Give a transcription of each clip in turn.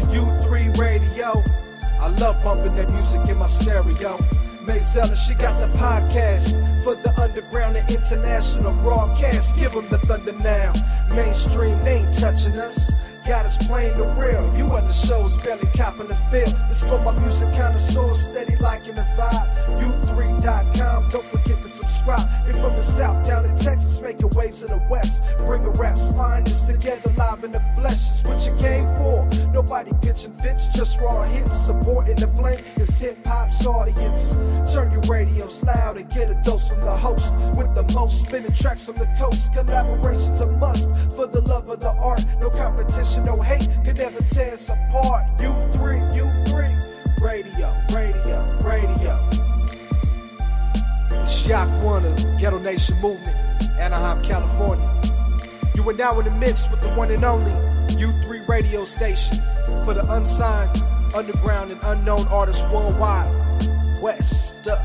U3 Radio. I love bumping that music in my stereo. Mayzella, she got the podcast for the underground and international broadcast. Give them the thunder now. Mainstream, they ain't touching us. Got us playing the real. You other shows barely copping the feel. It's for my music connoisseurs, steady liking the vibe. U3.com, don't forget to subscribe. They from the south down in Texas, making waves in the west. Bringing rap's finest together live in the flesh. It's what you came for. Nobody pitching fits, just raw hits. Supporting the flame is hip hop's audience. Turn your radios loud and get a dose from the host. With the most spinning tracks from the coast. Collaboration's a must for the love of the art. No competition, no hate, could never tear us apart. U3, radio, radio, radio. Shock Warner, Ghetto Nation Movement, Anaheim, California. You are now in the mix with the one and only U3 radio station for the unsigned, underground, and unknown artists worldwide. West up.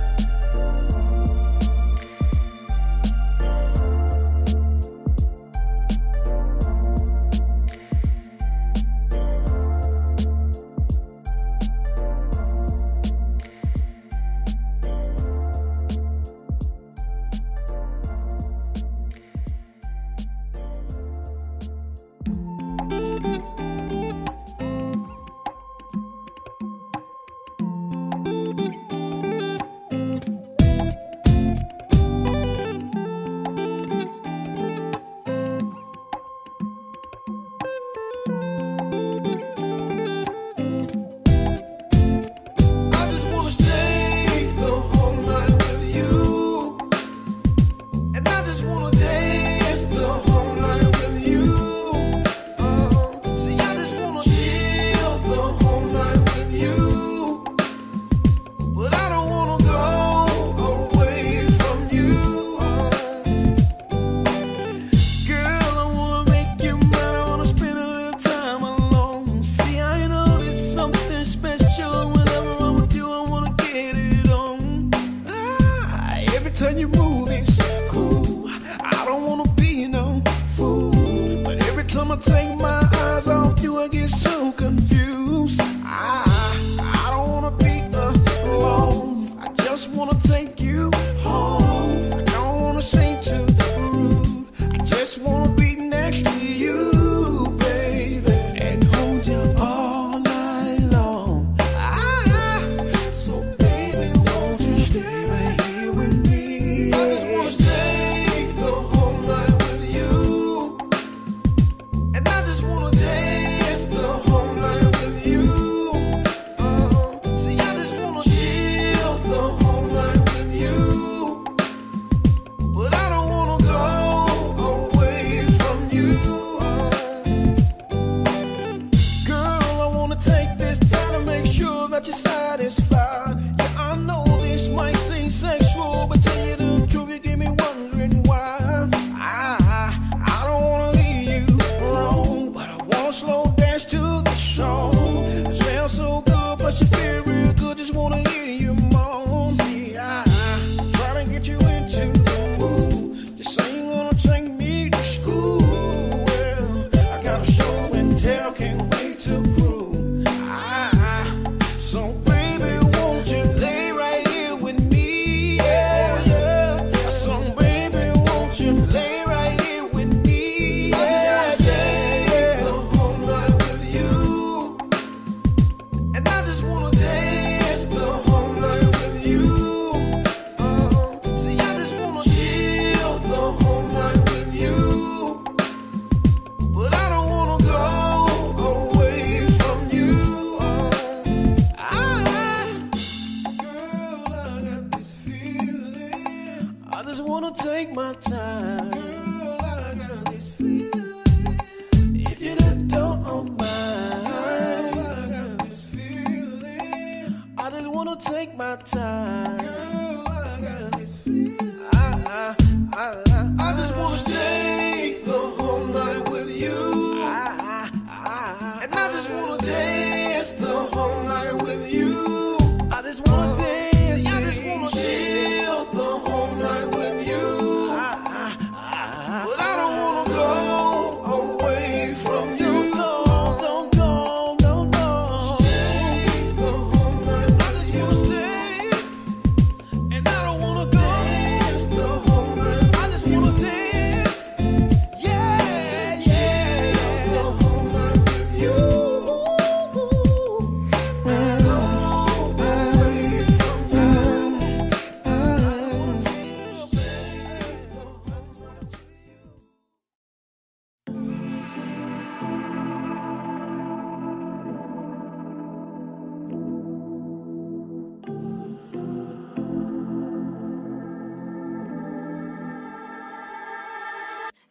Don't go,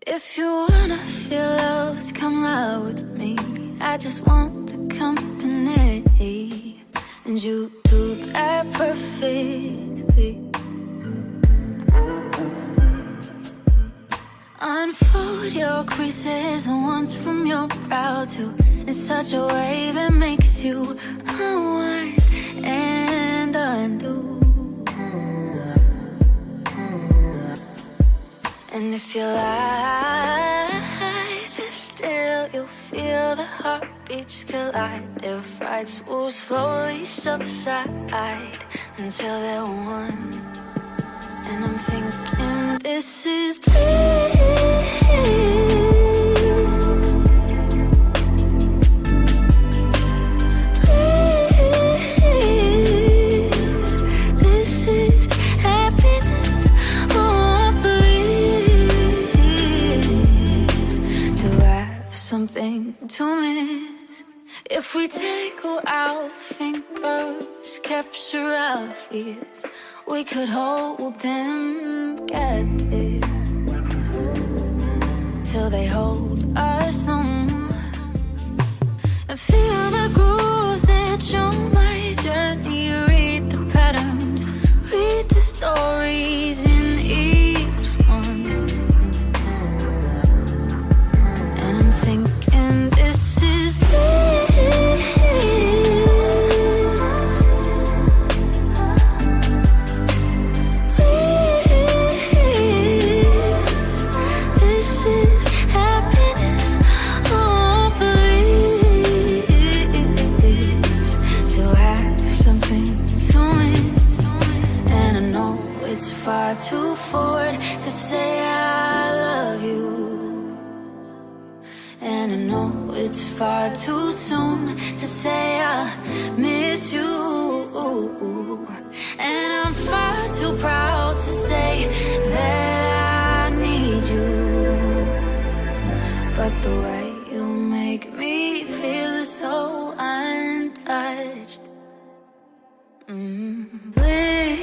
If you wanna feel loved, come out with me. I just want the company, and you do that perfectly. Unfold your creases once from your brow to in such a way that makes you unwind and undo. And if you lie there still, you'll feel the heartbeats collide. Their frights will slowly subside until they're one. And I'm thinking this is bliss. Something to miss. If we tangle our fingers, capture our fears, we could hold them captive till they hold us no more. And feel the grooves that show my journey. Read the patterns, read the stories in each one. And I'm thinking this is bliss. Far too forward to say I love you, and I know it's far too soon to say I miss you. And I'm far too proud to say that I need you, but the way you make me feel is so untouched. Bliss.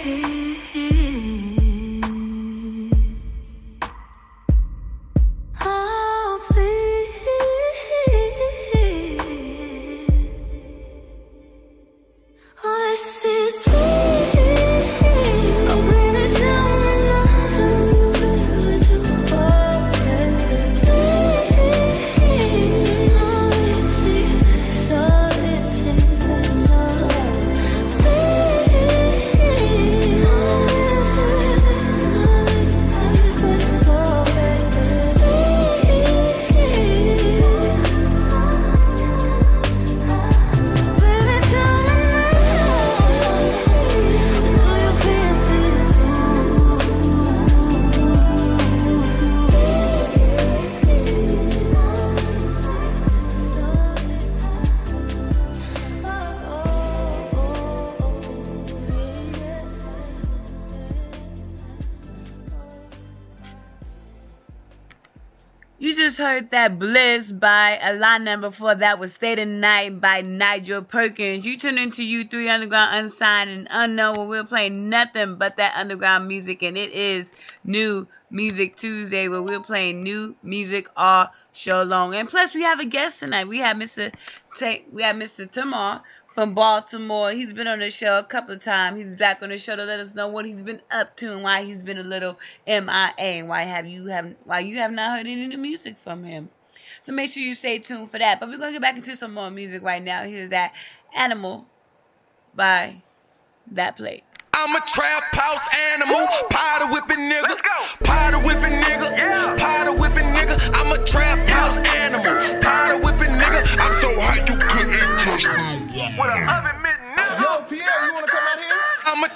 You just heard that Bliss by Alana. Before that was Stay the Night by Nigel Perkins. You tune into U3 Underground Unsigned and Unknown, where we're playing nothing but that underground music, and it is New Music Tuesday, where we're playing new music all show long. And plus, we have a guest tonight. We have Mr. Tahmar from Baltimore. He's been on the show a couple of times. He's back on the show to let us know what he's been up to and why he's been a little MIA and why you have not heard any new music from him. So make sure you stay tuned for that. But we're gonna get back into some more music right now. Here's that Animal by That Plate. I'm a trap house animal, powder whipping nigga, powder whipping nigga, powder whipping nigga. I'm a trap house animal, powder whipping nigga. I'm so hot you couldn't touch me. With an oven mitt nigga. Yo, Pierre, you wanna come out here? I'm a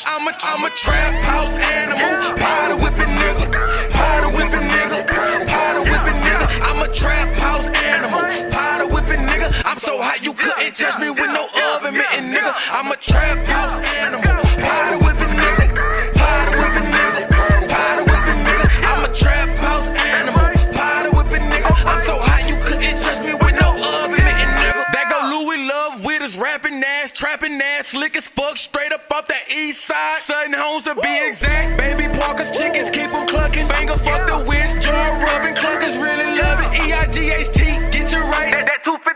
trap house animal, powder whipping nigga, powder whipping nigga, powder whipping nigga. I'm a trap house animal, powder whipping nigga. I'm so hot you couldn't touch me with no oven mitt nigga. I'm a trap house animal, powder whipping nigga, powder whipping nigga, powder whipping nigga. I'm a trap house animal, powder whipping nigga. I'm so hot you couldn't touch me with no oven mitt nigga. That go Louis Love with his rapping ass, trapping ass, slick as fuck, straight up off that east side. Sutton Homes to be exact. Baby Parker's chickens keep them clucking. Finger fuck the whiz, jaw rubbing, cluckers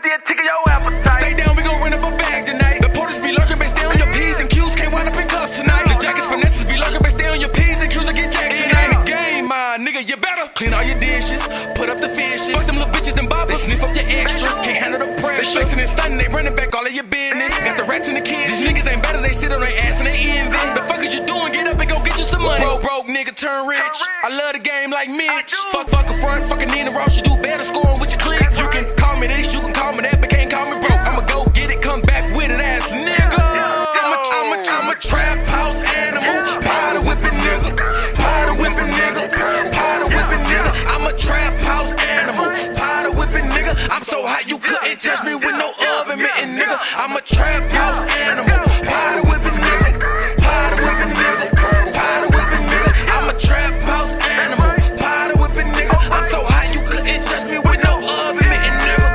still tickle your appetite. Stay down, we gon' run up a bag tonight. The porters be lurking, but stay on your P's and Q's. Can't wind up in cuffs tonight. The jackets finesses be lurking, but stay on your P's and Q's or get jacks tonight. The game, my nigga, you better clean all your dishes, put up the fishes. Fuck them little bitches and boppers, sniff up your extras. Can't handle the pressure. They flexing and stunning, they running back all of your business. Got the rats and the kids. These niggas ain't better, they sit on their ass and they envy. The fuck is you doing? Get up and go get you some money. Broke nigga turn rich. I love the game like Mitch. Fuck a front, fucking Nina Ross. You do better scoring with your click. You can call me this, you can call me that, but can't call me broke. I'ma go get it, come back with it, ass nigga. I'm a trap house animal. Powder whipping nigga. Powder whipping nigga. Powder whipping nigga. I'm a trap house animal. Powder whipping nigga. I'm so hot you couldn't touch me with no oven mitting nigga. I'm a trap house animal. Powder whipping nigga. Powder whipping nigga. Powder whipping nigga. I'm a trap house animal. Powder whipping nigga. I'm so hot you couldn't touch me with no oven mitting nigga.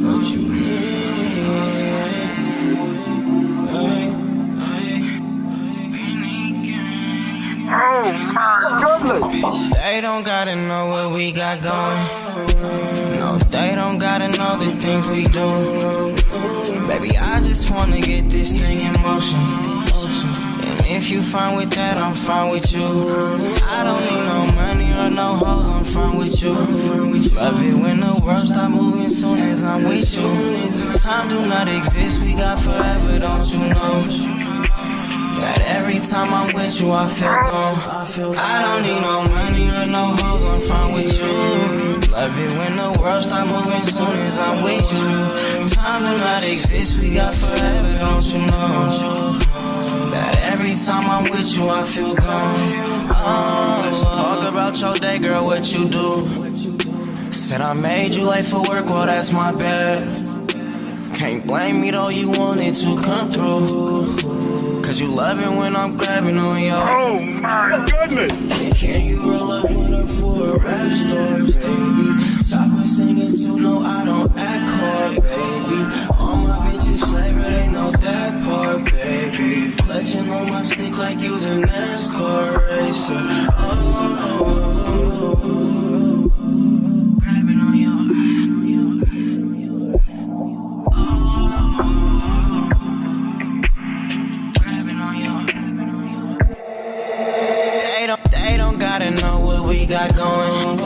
What you need? They don't gotta know what we got going. No, they don't gotta know the things we do. Baby, I just wanna get this thing in motion. And if you fine with that, I'm fine with you. I don't need no money or no hoes, I'm fine with you. Love it when the world stop moving soon as I'm with you. Time do not exist, we got forever, don't you know? That every time I'm with you, I feel gone. I don't need no money or no hoes, I'm fine with you. Love it when the world stop moving soon as I'm with you. Time do not exist, we got forever, don't you know? That every time I'm with you, I feel gone. Let's talk about your day, girl, what you do. Said I made you late for work, well that's my bad. Can't blame me though, you wanted to come through. Cause you love it when I'm grabbing on you. Oh my goodness. Can you roll up with her for a rap story, baby? Chocolate singing too, no, I don't act hard, baby. All my bitches flavor, they know that part, baby. Clutching on my stick like using NASCAR racer. Grabbing on your They don't gotta know what we got going.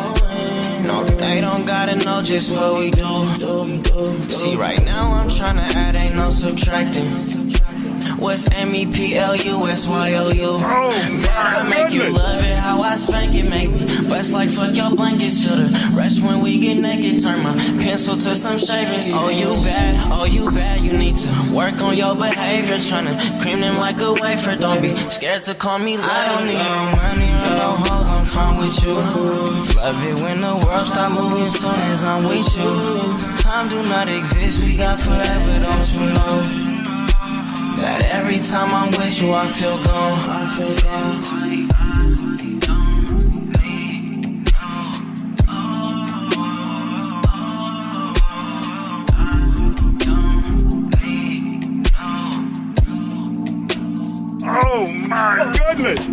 No, they don't gotta know just what we do. See, right now I'm tryna add, ain't no subtracting. What's MEPLUSYOU? Better make you love it how I spank it, make me bust like fuck your blankets. Feel the rush when we get naked. Turn my pencil to some shavings. Oh you bad, you need to work on your behavior. Tryna cream them like a wafer. Don't be scared to call me. I don't need no money or no hoes, I'm fine with you. Love it when the world stop moving soon as I'm with you. Time do not exist, we got forever, don't you know? That every time I'm with you, I feel gone. Oh my goodness.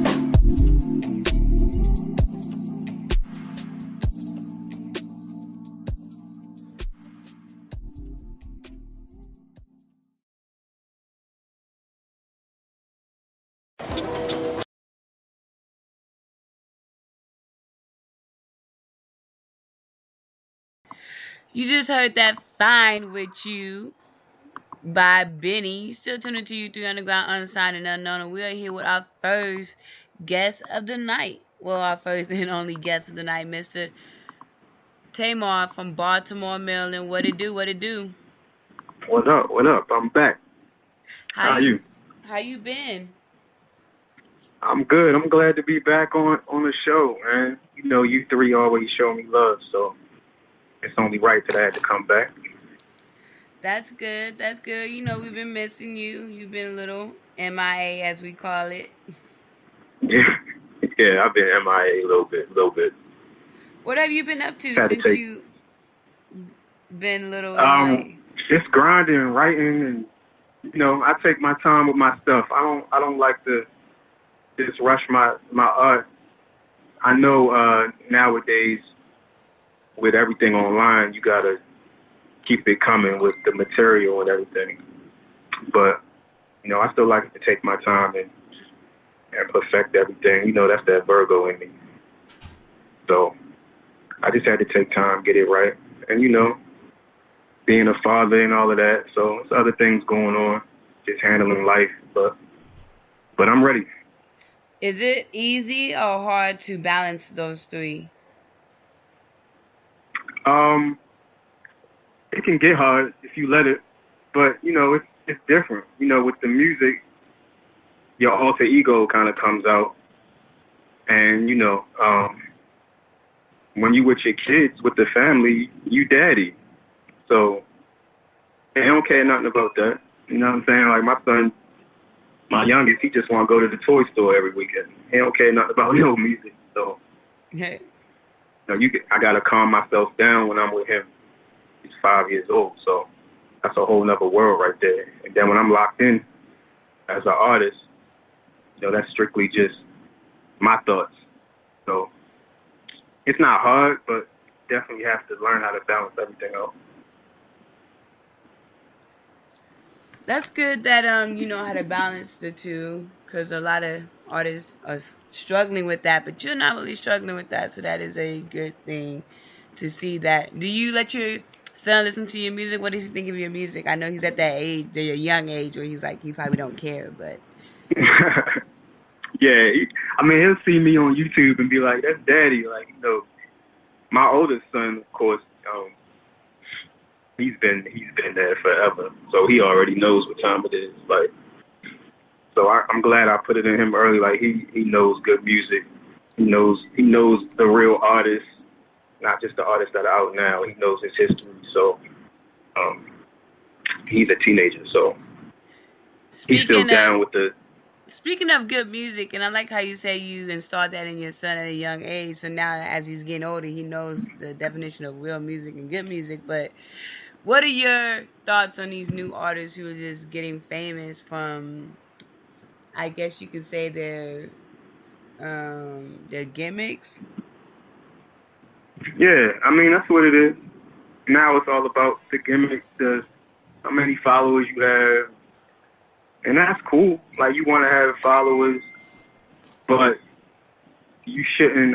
You just heard that Fine With You by Benny. You still tuning to You 3 Underground, Unsigned and Unknown, and we are here with our first guest of the night. Well, our first and only guest of the night, Mr. Tahmar from Baltimore, Maryland. What it do? What up? I'm back. How are you? How you been? I'm good. I'm glad to be back on the show, man. You know, you three always show me love, so it's only right that I had to come back. That's good. That's good. You know, we've been missing you. You've been a little MIA, as we call it. Yeah, I've been MIA a little bit. What have you been up to since you been a little MIA? Just grinding and writing, and I take my time with my stuff. I don't like to just rush my art. I know nowadays with everything online, you gotta keep it coming with the material and everything. But I still like to take my time and perfect everything. That's that Virgo in me. So I just had to take time, get it right, and being a father and all of that. So there's other things going on, just handling life. But I'm ready. Is it easy or hard to balance those three? It can get hard if you let it, but it's different. With the music, your alter ego kind of comes out, and when you with your kids, with the family, you daddy. So they don't care nothing about that. You know what I'm saying? Like my son, my youngest, he just want to go to the toy store every weekend. He don't care nothing about no music. So Hey. I gotta calm myself down when I'm with him. He's 5 years old, so that's a whole nother world right there. And then when I'm locked in as an artist, that's strictly just my thoughts. So it's not hard, but definitely have to learn how to balance everything out. That's good that you know how to balance the two, because a lot of artists are struggling with that, but you're not really struggling with that, so that is a good thing to see that. Do you let your son listen to your music? What does he think of your music? I know he's at that age, the young age, where he's like, he probably don't care, but Yeah, he'll see me on YouTube and be like, "That's Daddy." Like, my oldest son, of course, he's been there forever, so he already knows what time it is. Like, so I'm glad I put it in him early. Like, he knows good music. He knows the real artists, not just the artists that are out now. He knows his history. So, he's a teenager, so he's still down with the. Speaking of good music, and I like how you say you installed that in your son at a young age, so now as he's getting older, he knows the definition of real music and good music. But what are your thoughts on these new artists who are just getting famous from, I guess you could say, their gimmicks? Yeah, that's what it is. Now it's all about the gimmick, how many followers you have. And that's cool. Like, you want to have followers, but you shouldn't,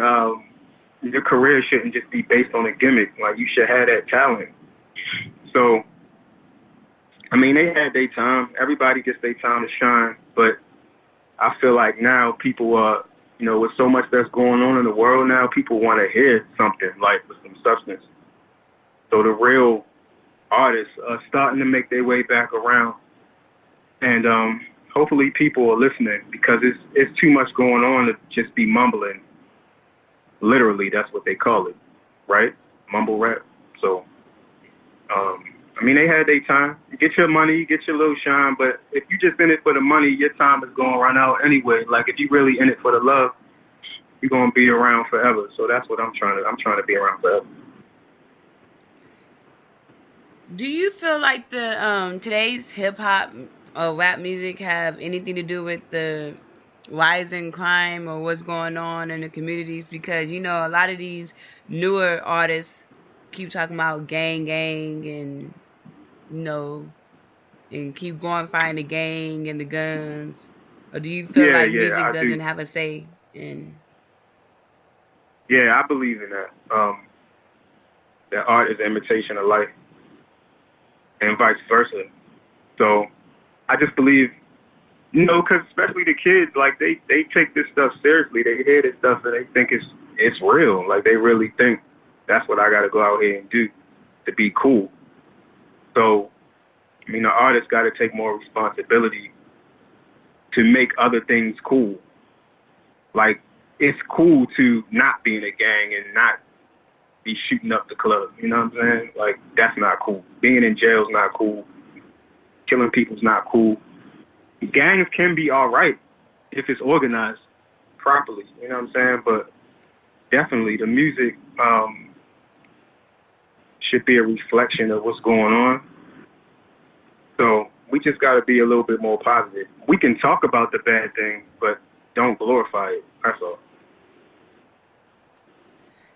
your career shouldn't just be based on a gimmick. Like, you should have that talent. So, they had their time. Everybody gets their time to shine. But I feel like now people are, with so much that's going on in the world now, people want to hear something, like, with some substance. So the real artists are starting to make their way back around. And hopefully people are listening, because it's too much going on to just be mumbling. Literally, that's what they call it, right? Mumble rap. So, they had their time. You get your money, you get your little shine, but if you just in it for the money, your time is going to run out anyway. Like, if you really in it for the love, you're going to be around forever. So that's what I'm trying to be around forever. Do you feel like the today's hip hop or rap music have anything to do with the rise in crime or what's going on in the communities? Because a lot of these newer artists keep talking about gang and and keep glorifying the gang and the guns. Or do you feel like music doesn't have a say in? Yeah, I believe in that. That art is an imitation of life, and vice versa. So I just believe, because especially the kids, like, they take this stuff seriously. They hear this stuff and they think it's real. Like, they really think that's what I got to go out here and do to be cool. So, the artist got to take more responsibility to make other things cool. Like, it's cool to not be in a gang and not be shooting up the club. You know what I'm saying? Like, that's not cool. Being in jail's not cool. Killing people's not cool. Gangs can be all right if it's organized properly. You know what I'm saying? But definitely the music should be a reflection of what's going on. So we just got to be a little bit more positive. We can talk about the bad things, but don't glorify it. That's all.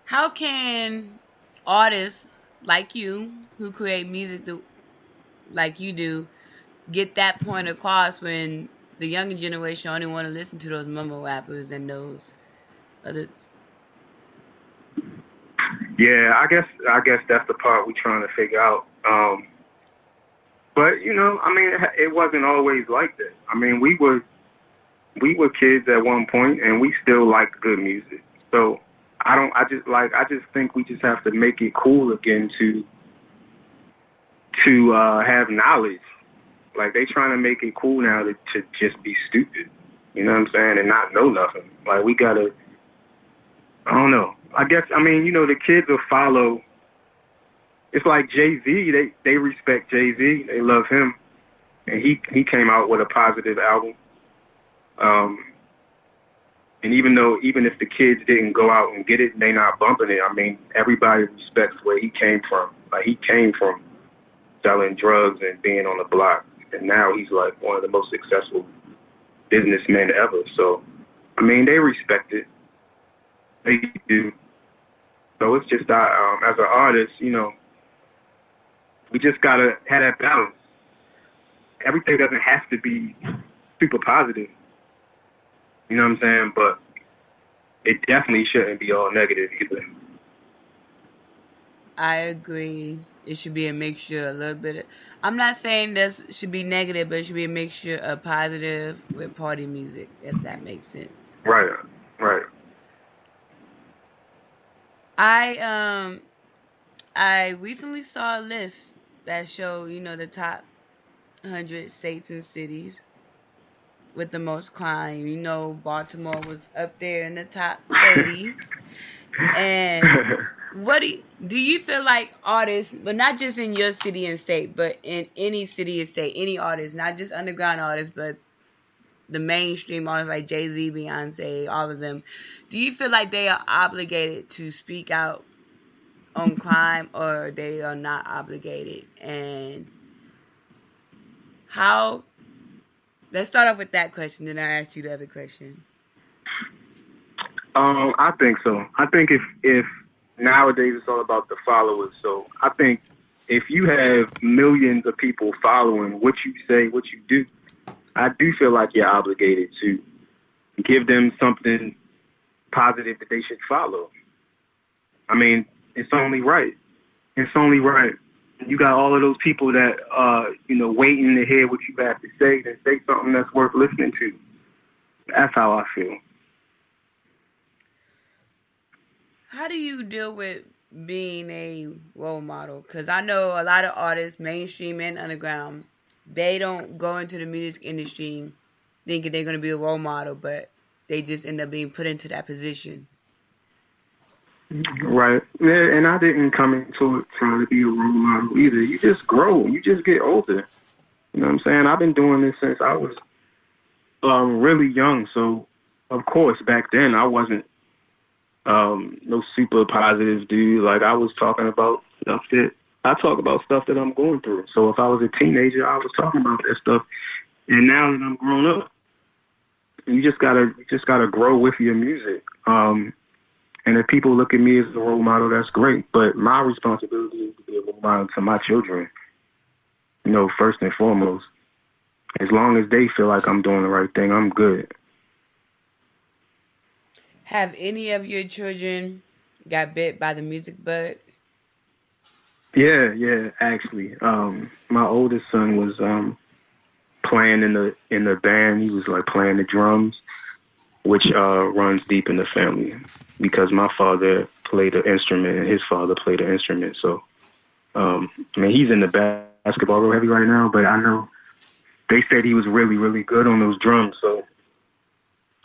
How can artists like you who create music like you do get that point across when the younger generation only want to listen to those mumble rappers and those other? Yeah, I guess that's the part we're trying to figure out. But you know, I mean, it wasn't always like that. I mean, we were kids at one point, and we still liked good music. So I just think we just have to make it cool again to have knowledge. Like, they trying to make it cool now to just be stupid. You know what I'm saying? And not know nothing. Like, we gotta, I don't know. I guess, I mean, you know, the kids will follow. It's like Jay-Z. They respect Jay-Z. They love him. And he came out with a positive album. And even if the kids didn't go out and get it, they not bumping it. I mean, everybody respects where he came from. Like, he came from selling drugs and being on the block. And now he's like one of the most successful businessmen ever. So, I mean, they respect it. They do. So it's just as an artist, you know, we just gotta have that balance. Everything doesn't have to be super positive. You know what I'm saying? But it definitely shouldn't be all negative either. I agree. It should be a mixture, a little bit. I'm not saying this should be negative, but it should be a mixture of positive with party music, if that makes sense. Right. I recently saw a list that showed, you know, the top 100 states and cities with the most crime. You know, Baltimore was up there in the top 30. And what do you feel like artists, but not just in your city and state, but in any city and state, any artist, not just underground artists, but the mainstream artists like Jay-Z, Beyonce, all of them, do you feel like they are obligated to speak out on crime, or they are not obligated? And how? Let's start off with that question, then I ask you the other question. I think so. I think if nowadays it's all about the followers. So I think if you have millions of people following what you say, what you do, I do feel like you're obligated to give them something positive that they should follow. I mean, it's only right. It's only right. You got all of those people that you know, waiting to hear what you have to say, then say something that's worth listening to. That's how I feel. How do you deal with being a role model? Because I know a lot of artists, mainstream and underground, they don't go into the music industry thinking they're going to be a role model, but they just end up being put into that position. Right. Yeah, and I didn't come into it trying to be a role model either. You just grow. You just get older. You know what I'm saying? I've been doing this since I was really young. So, of course, back then I wasn't no super positive dude. Like, I was talking about stuff that I'm going through. So if I was a teenager, I was talking about that stuff. And now that I'm grown up, you just gotta grow with your music. And if people look at me as a role model, that's great. But my responsibility is to be a role model to my children. You know, first and foremost. As long as they feel like I'm doing the right thing, I'm good. Have any of your children got bit by the music bug? Yeah, actually. My oldest son was playing in the band. He was like playing the drums, which runs deep in the family because my father played an instrument and his father played an instrument. So, I mean, he's in the basketball real heavy right now, but I know they said he was really, really good on those drums. So,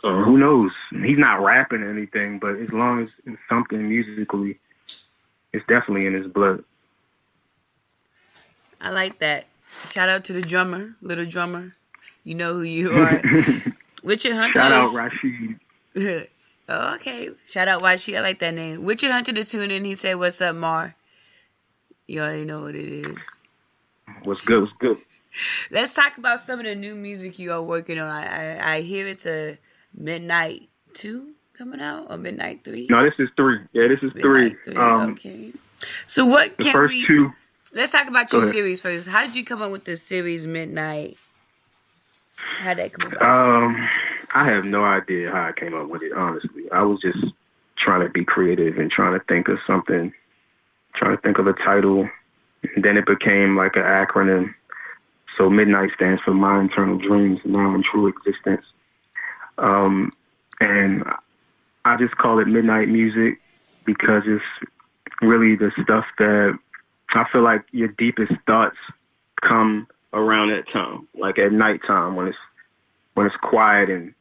who knows? He's not rapping or anything, but as long as it's something musically, it's definitely in his blood. I like that. Shout out to the drummer, little drummer. You know who you are. Richard Hunter. Shout out Rashid. Oh, okay. Shout out Rashid. I like that name. Richard Hunter to tune in. He said, "What's up, Mar?" You already know what it is. What's good? What's good? Let's talk about some of the new music you are working on. I hear it's a Midnight 2 coming out or Midnight 3? No, this is 3. Yeah, this is 3. Midnight 3. Okay. So what The can first we 2. Let's talk about Go your ahead. series first. How did you come up with the series Midnight? How did that come about? I have no idea how I came up with it, honestly. I was just trying to be creative and trying to think of something, trying to think of a title. And then it became like an acronym. So Midnight stands for My Internal Dreams, Now in True Existence. And I just call it Midnight Music because it's really the stuff that I feel like your deepest thoughts come around that time, like at nighttime when it's quiet and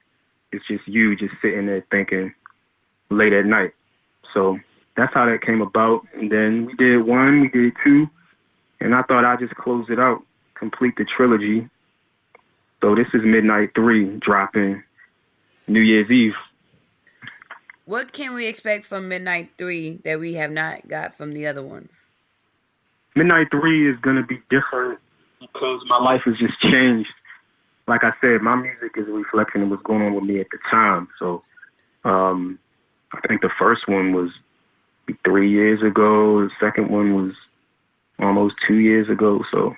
it's just you just sitting there thinking late at night. So that's how that came about. And then we did 1, we did 2, and I thought I'd just close it out, complete the trilogy. So this is Midnight 3 dropping New Year's Eve. What can we expect from Midnight 3 that we have not got from the other ones? Midnight 3 is going to be different because my life has just changed. Like I said, my music is a reflection of what's going on with me at the time. So I think the first one was 3 years ago. The second one was almost 2 years ago. So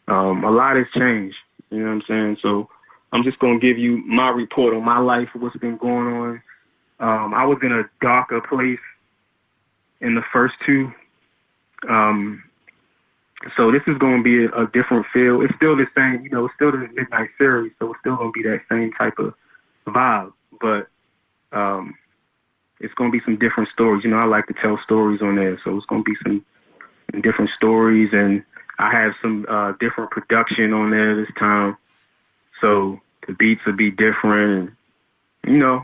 a lot has changed. You know what I'm saying? So I'm just going to give you my report on my life, what's been going on. I was in a darker place in the first 2. So this is going to be a different feel. It's still the same, it's still the Midnight series, so it's still going to be that same type of vibe. But it's going to be some different stories. I like to tell stories on there, so it's going to be some different stories. And I have some different production on there this time. So the beats will be different and,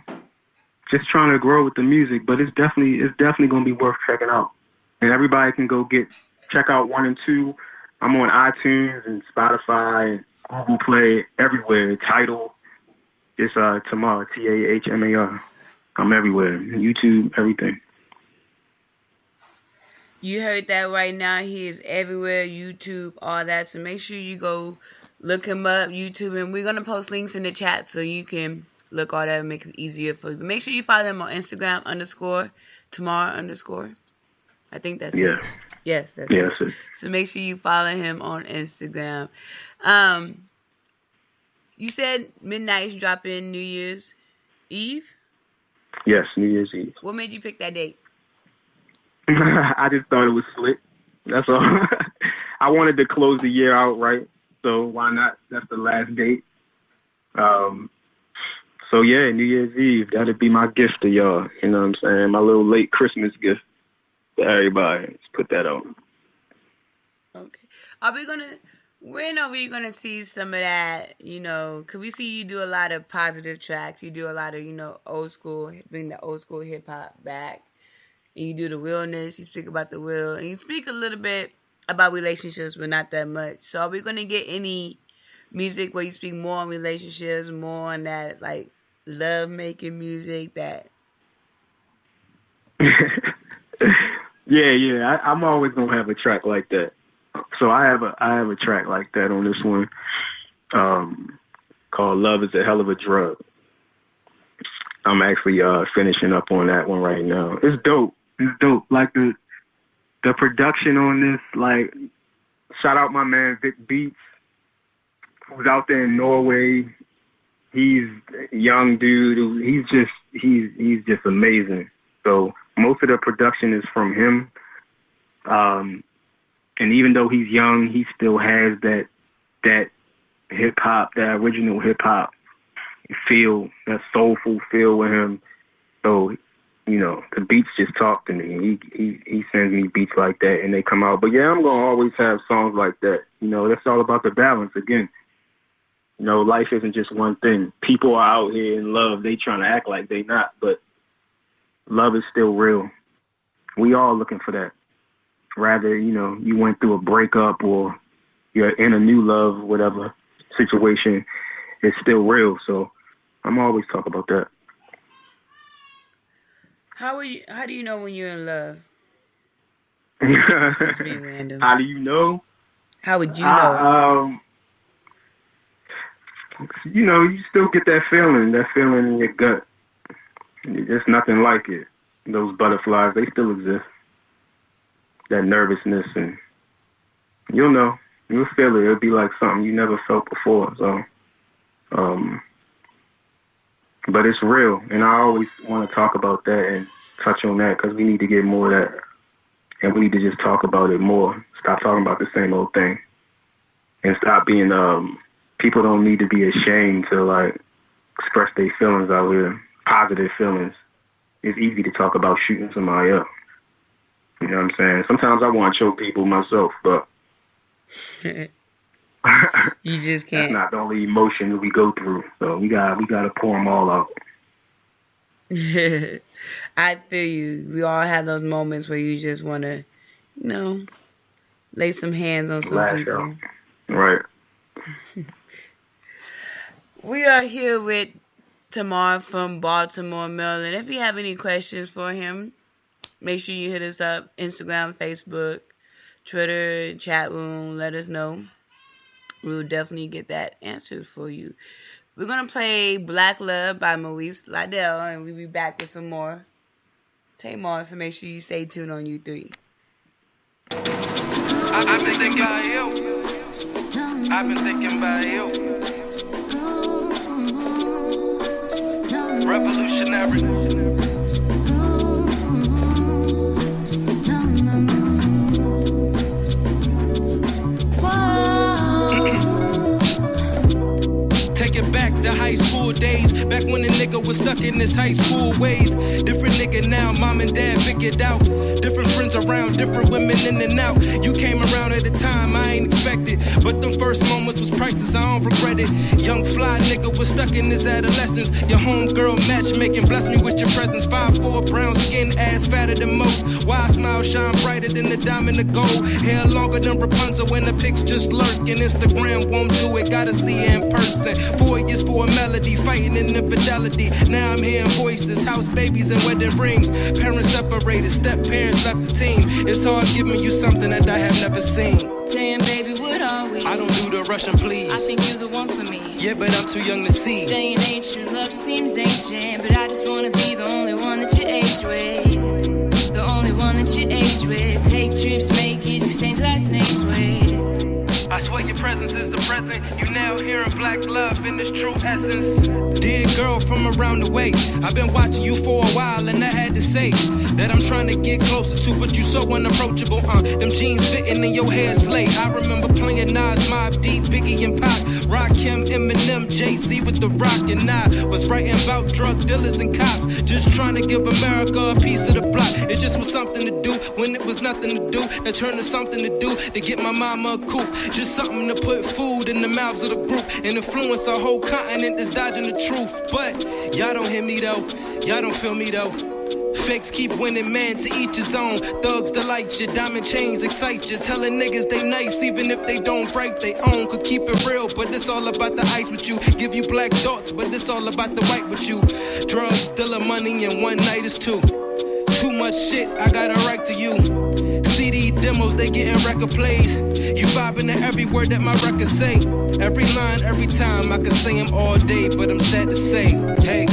just trying to grow with the music. But it's definitely going to be worth checking out. And everybody can go check out 1 and 2. I'm on iTunes and Spotify and Google Play, everywhere. Tidal. It's Tahmar, Tahmar. I'm everywhere. YouTube, everything. You heard that right now. He is everywhere, YouTube, all that. So make sure you go look him up, YouTube, and we're going to post links in the chat so you can look all that and make it easier for you. But make sure you follow him on Instagram _Tahmar_. I think that's it. Yes, that's it. So make sure you follow him on Instagram. You said Midnight's dropping New Year's Eve? Yes, New Year's Eve. What made you pick that date? I just thought it was slick. That's all. I wanted to close the year out right, so why not? That's the last date. So yeah, New Year's Eve. That'd be my gift to y'all. You know what I'm saying? My little late Christmas gift to everybody. Let's put that on. Okay. When are we gonna see some of that? Cause we see you do a lot of positive tracks. You do a lot of old school, bring the old school hip hop back. And you do the realness. You speak about the real, and you speak a little bit about relationships, but not that much. So are we gonna get any music where you speak more on relationships, more on that like love making music that? Yeah. I'm always gonna have a track like that. So I have a track like that on this one, called "Love Is a Hell of a Drug." I'm actually finishing up on that one right now. It's dope. Like the production on this. Like, shout out my man Vic Beats, who's out there in Norway. He's a young dude. He's just amazing. So most of the production is from him. And even though he's young, he still has that hip hop, that original hip hop feel, that soulful feel with him. So, the beats just talk to me. He sends me beats like that and they come out. But yeah, I'm gonna always have songs like that. That's all about the balance again. Life isn't just one thing. People are out here in love. They trying to act like they not, but love is still real. We all looking for that. Rather, you went through a breakup or you're in a new love, whatever situation, it's still real. So I'm always talking about that. How do you know when you're in love? Just being random. How do you know? How would you know? you know, you still get that feeling in your gut. There's nothing like it. Those butterflies, they still exist. That nervousness, and you'll know. You'll feel it. It'll be like something you never felt before. So, but it's real, and I always want to talk about that and touch on that because we need to get more of that, and we need to just talk about it more. Stop talking about the same old thing, and stop being. People don't need to be ashamed to like express their feelings out here, positive feelings. It's easy to talk about shooting somebody up. You know what I'm saying? Sometimes I want to choke people myself, but you just can't. That's not the only emotion that we go through. So we got to pour them all out. I feel you. We all have those moments where you just want to, you know, lay some hands on some Lash people. out. Right. We are here with Tahmar from Baltimore, Maryland. If you have any questions for him, make sure you hit us up. Instagram, Facebook, Twitter, chat room. Let us know. We'll definitely get that answered for you. We're going to play Black Love by Maurice Liddell, and we'll be back with some more Tahmar, so make sure you stay tuned on U3. I've been thinking about you. I've been thinking about you. Revolutionary. Take it back to high school days, back when a nigga was stuck in his high school ways. Different nigga now, mom and dad figured out. Different friends around, different women in and out. You came around at a time I ain't expected, but them first moments was priceless, I don't regret it. Young fly nigga was stuck in his adolescence. Your homegirl matchmaking blessed me with your presence. 5'4", brown skin, ass fatter than most. Why smile shine brighter than the diamond of gold. Hair longer than Rapunzel when the pics just lurk. And Instagram won't do it, gotta see her in person. 4 years for a melody, fighting in infidelity. Now I'm hearing voices, house babies and wedding rings. Parents separated, step parents left the team. It's hard giving you something that I have never seen. Damn, baby, what are we? I don't do the Russian please. I think you're the one for me. Yeah, but I'm too young to see. Stay in age, true love seems ancient, but I just wanna be the only one that you age with. The only one that you age with. Take trips, make it, exchange last names with. I swear your presence is the present. You now hearing black love in its true essence. Dear girl from around the way, I've been watching you for a while and I had to say that I'm trying to get closer to, but you so unapproachable. Them jeans fitting in your hair slay. I remember playing Nas, Mobb Deep, Biggie and Pac, Rakim, Eminem, Jay-Z with the rock, and I was writing about drug dealers and cops, just trying to give America a piece of the block. It just was something to do when it was nothing to do. That turned to something to do to get my mama a coupe. Just something to put food in the mouths of the group and influence a whole continent that's dodging the truth. But y'all don't hear me though, y'all don't feel me though. Fakes keep winning, man, to each his own. Thugs delight you, diamond chains excite you. Telling niggas they nice even if they don't write they own. Could keep it real, but it's all about the ice with you. Give you black dots, but it's all about the white with you. Drugs, dealer money, and one night is two. Too much shit, I got a right to you. CD demos, they getting record plays. You vibing to every word that my records say. Every line, every time, I could say them all day, but I'm sad to say, hey.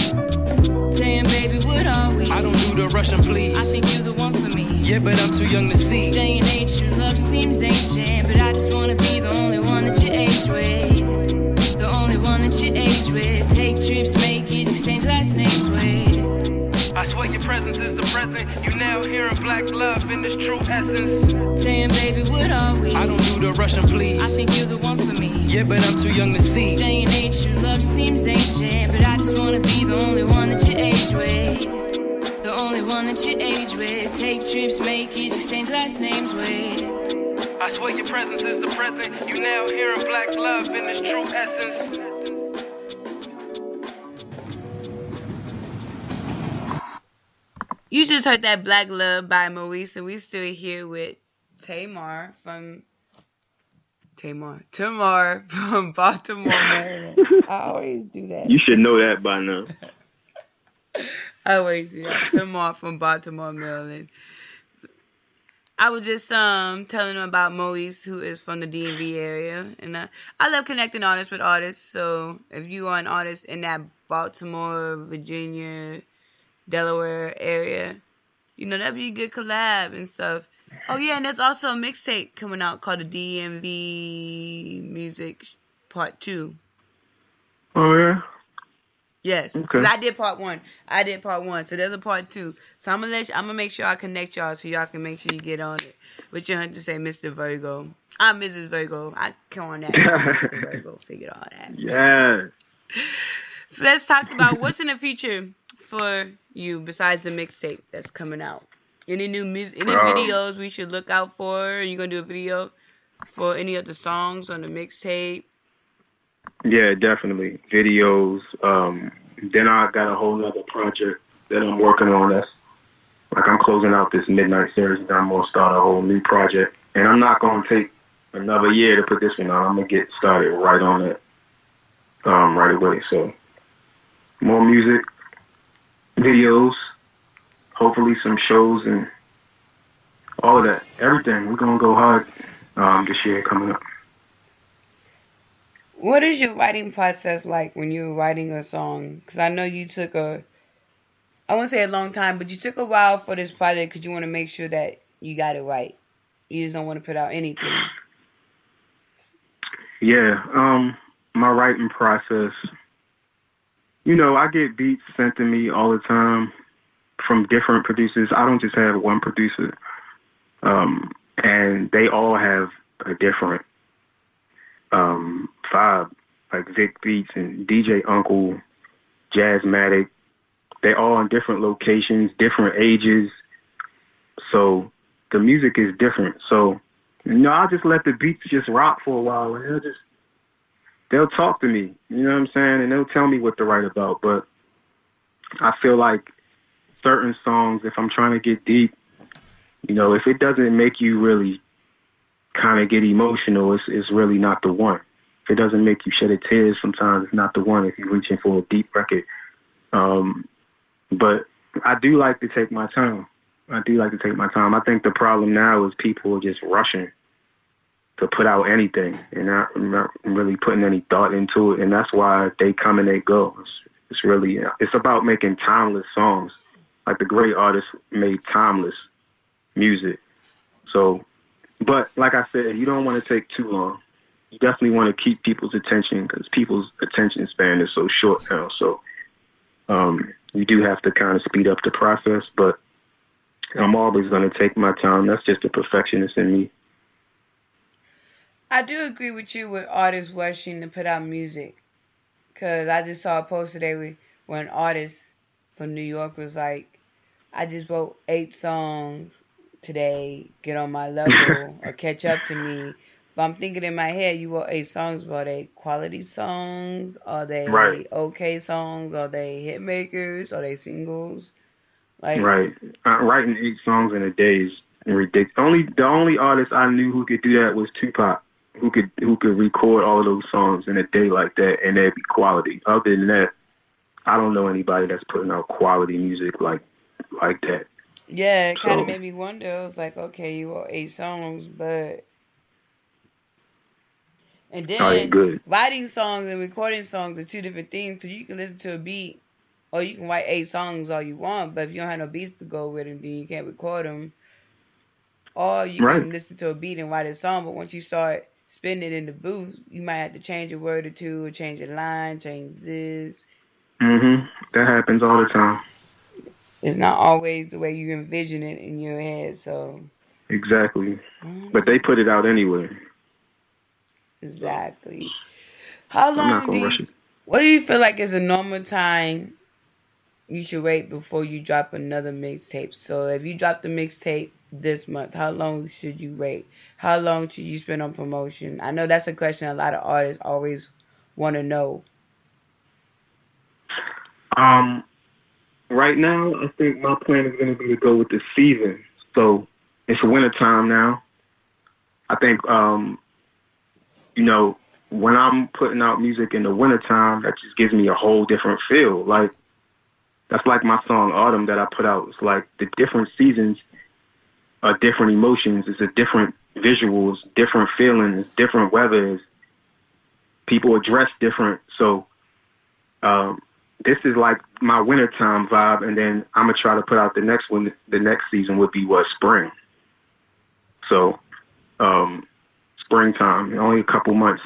Damn, baby, what are we? I don't do the Russian please. I think you're the one for me. Yeah, but I'm too young to see. Stay in age, true love seems ancient, but I just wanna be the only one that you age with. The only one that you age with. Take trips, make it, exchange last names with. I swear your presence is the present. You now hearing black love in its true essence. Damn, baby, what are we? I don't do the Russian please. I think you're the one for me. Yeah, but I'm too young to see. Stay in age, true love seems ancient, but I just wanna be the only one that you age with. The only one that you age with. Take trips, make it, exchange last names with. I swear your presence is the present. You now hearing black love in its true essence. You just heard that Black Love by Maurice, and we still here with Tahmar from Baltimore, Maryland. I always do that. You should know that by now. I always do that. Tahmar from Baltimore, Maryland. I was just telling them about Maurice, who is from the DMV area, and I love connecting artists with artists. So if you are an artist in that Baltimore, Virginia, Delaware area, that'd be a good collab and stuff. Oh yeah, and there's also a mixtape coming out called the DMV Music Part 2. Oh yeah. Yes, Okay. because I did part 1. So there's a part 2. So I'm gonna make sure I connect y'all so y'all can make sure you get on it. But you have to say Mr. Virgo. I'm Mrs. Virgo. I come on that. Mr. Virgo. Figured all that. Yeah. So let's talk about what's in the future for you besides the mixtape that's coming out. Any new music, any videos we should look out for? Are you gonna do a video for any of the songs on the mixtape? Yeah, definitely. Videos. Then I got a whole other project that I'm working on. That's like I'm closing out this Midnight series, and I'm gonna start a whole new project. And I'm not gonna take another year to put this one out. I'm gonna get started right on it, right away. So more music, videos, hopefully some shows, and all of that. Everything. We're gonna go hard this year coming up. What is your writing process like when you're writing a song? Because I know you took I won't say a long time, but you took a while for this project because you want to make sure that you got it right. You just don't want to put out anything. Yeah, my writing process, I get beats sent to me all the time from different producers. I don't just have one producer, and they all have a different vibe, like Vic Beats and DJ Uncle, Jazzmatic. They're all in different locations, different ages. So the music is different. So, I'll just let the beats just rock for a while, and they'll talk to me, you know what I'm saying? And they'll tell me what to write about. But I feel like certain songs, if I'm trying to get deep, if it doesn't make you really kind of get emotional, it's really not the one. If it doesn't make you shed a tear, sometimes it's not the one if you're reaching for a deep record. But I do like to take my time. I think the problem now is people are just rushing to put out anything and not really putting any thought into it. And that's why they come and they go. It's about making timeless songs. Like the great artists made timeless music. So, but like I said, you don't want to take too long. You definitely want to keep people's attention because people's attention span is so short now. So you do have to kind of speed up the process, but I'm always going to take my time. That's just the perfectionist in me. I do agree with you with artists rushing to put out music. Because I just saw a post today where an artist from New York was like, I just wrote 8 songs today, get on my level or catch up to me. But I'm thinking in my head, you wrote 8 songs, but are they quality songs? Are they okay songs? Are they hit makers? Are they singles? Right. Writing 8 songs in a day is ridiculous. The only artist I knew who could do that was Tupac, who could record all of those songs in a day like that, and they'd be quality. Other than that, I don't know anybody that's putting out quality music like that. Yeah, it kind of made me wonder. I was like, okay, you wrote 8 songs, but... And then writing songs and recording songs are 2 different things. So you can listen to a beat, or you can write 8 songs all you want, but if you don't have no beats to go with them, then you can't record them. Or you can listen to a beat and write a song, but once you start spinning it in the booth, you might have to change a word or two, or change a line, change this. That happens all the time. It's not always the way you envision it in your head, so. Exactly. But they put it out anyway. Exactly. How long what do you feel like is a normal time you should wait before you drop another mixtape? So if you drop the mixtape this month, how long should you wait? How long should you spend on promotion? I know that's a question a lot of artists always want to know. Right now, I think my plan is going to be to go with the season. So it's winter time now. I think, when I'm putting out music in the wintertime, that just gives me a whole different feel. Like, that's like my song Autumn that I put out. It's like the different seasons are different emotions. It's a different visuals, different feelings, different weathers. People are dressed different. So this is like my wintertime vibe, and then I'm gonna try to put out the next one. The next season would be spring. So springtime, only a couple months.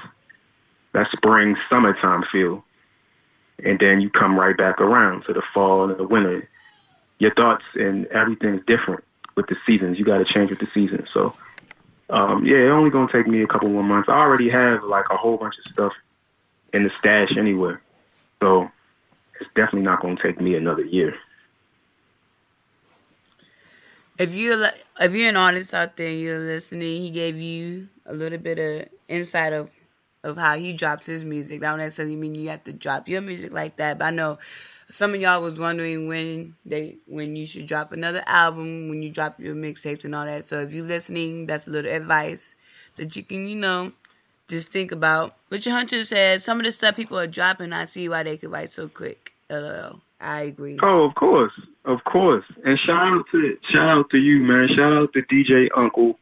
That spring, summertime feel, and then you come right back around to the fall and the winter. Your thoughts and everything's different with the seasons. You got to change with the seasons. So it only gonna take me a couple more months. I already have like a whole bunch of stuff in the stash anywhere. So it's definitely not going to take me another year. If you're an artist out there and you're listening, he gave you a little bit of insight of how he drops his music. That don't necessarily mean you have to drop your music like that, but I know some of y'all was wondering when you should drop another album, when you drop your mixtapes and all that. So if you're listening, that's a little advice that you can, just think about. What your hunter said, some of the stuff people are dropping, I see why they could write so quick. I agree. Oh, of course. And shout out to you, man. Shout out to DJ Uncle.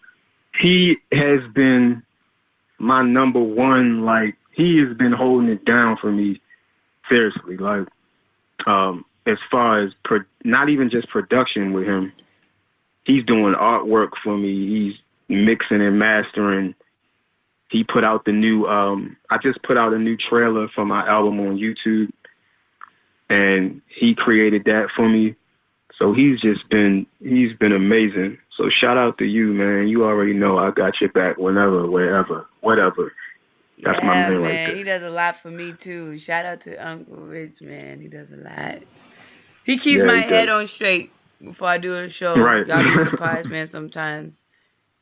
He has been my number one. Like, he has been holding it down for me. Seriously, like, as far as not even just production with him, he's doing artwork for me. He's mixing and mastering. He put out the new, I just put out a new trailer for my album on YouTube, and he created that for me. So he's been amazing. So shout out to you, man. You already know I got your back whenever, wherever, whatever. That's my man right there. He does a lot for me too. Shout out to Uncle Rich, man. He does a lot. He keeps my head on straight before I do a show. Right. Y'all be surprised, man, sometimes.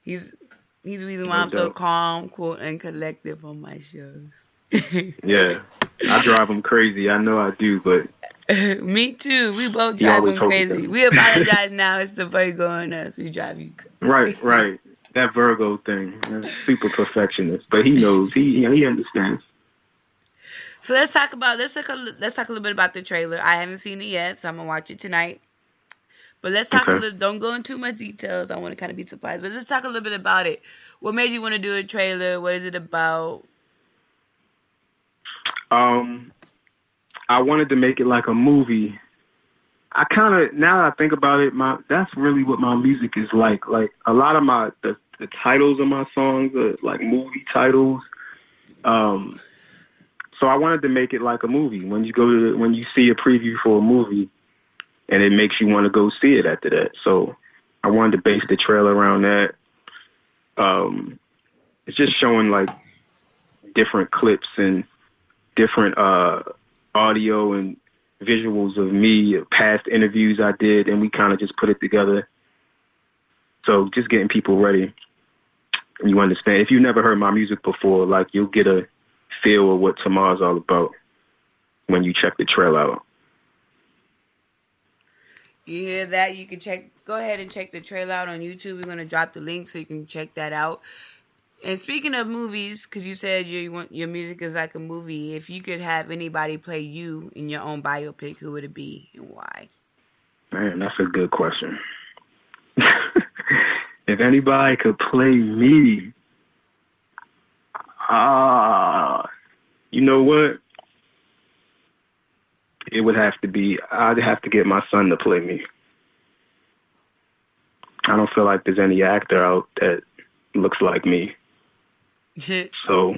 He's the reason why I'm so calm, cool, and collective on my shows. Yeah. I drive him crazy. I know I do, but... Me too. We both drive him crazy. We apologize now. It's the Virgo in us. We drive you crazy. Right. That Virgo thing. Super perfectionist. But he knows. He understands. So let's talk a little bit about the trailer. I haven't seen it yet, so I'm going to watch it tonight. But let's talk a little, don't go into too much details. I want to kind of be surprised. But let's talk a little bit about it. What made you want to do a trailer? What is it about? I wanted to make it like a movie. I kind of, now that I think about it, that's really what my music is like. Like, a lot of the titles of my songs are like movie titles. So I wanted to make it like a movie. When you see a preview for a movie, and it makes you want to go see it after that. So I wanted to base the trailer around that. It's just showing like different clips and different audio and visuals of me, past interviews I did, and we kind of just put it together. So just getting people ready. And you understand. If you've never heard my music before, like, you'll get a feel of what Tahmar's all about when you check the trailer out. You hear that? You can go ahead and check the trailer out on YouTube. We're going to drop the link so you can check that out. And speaking of movies, because you said your music is like a movie, if you could have anybody play you in your own biopic, who would it be and why? Man, that's a good question. If anybody could play me, you know what? It would have to be, I'd have to get my son to play me. I don't feel like there's any actor out that looks like me. So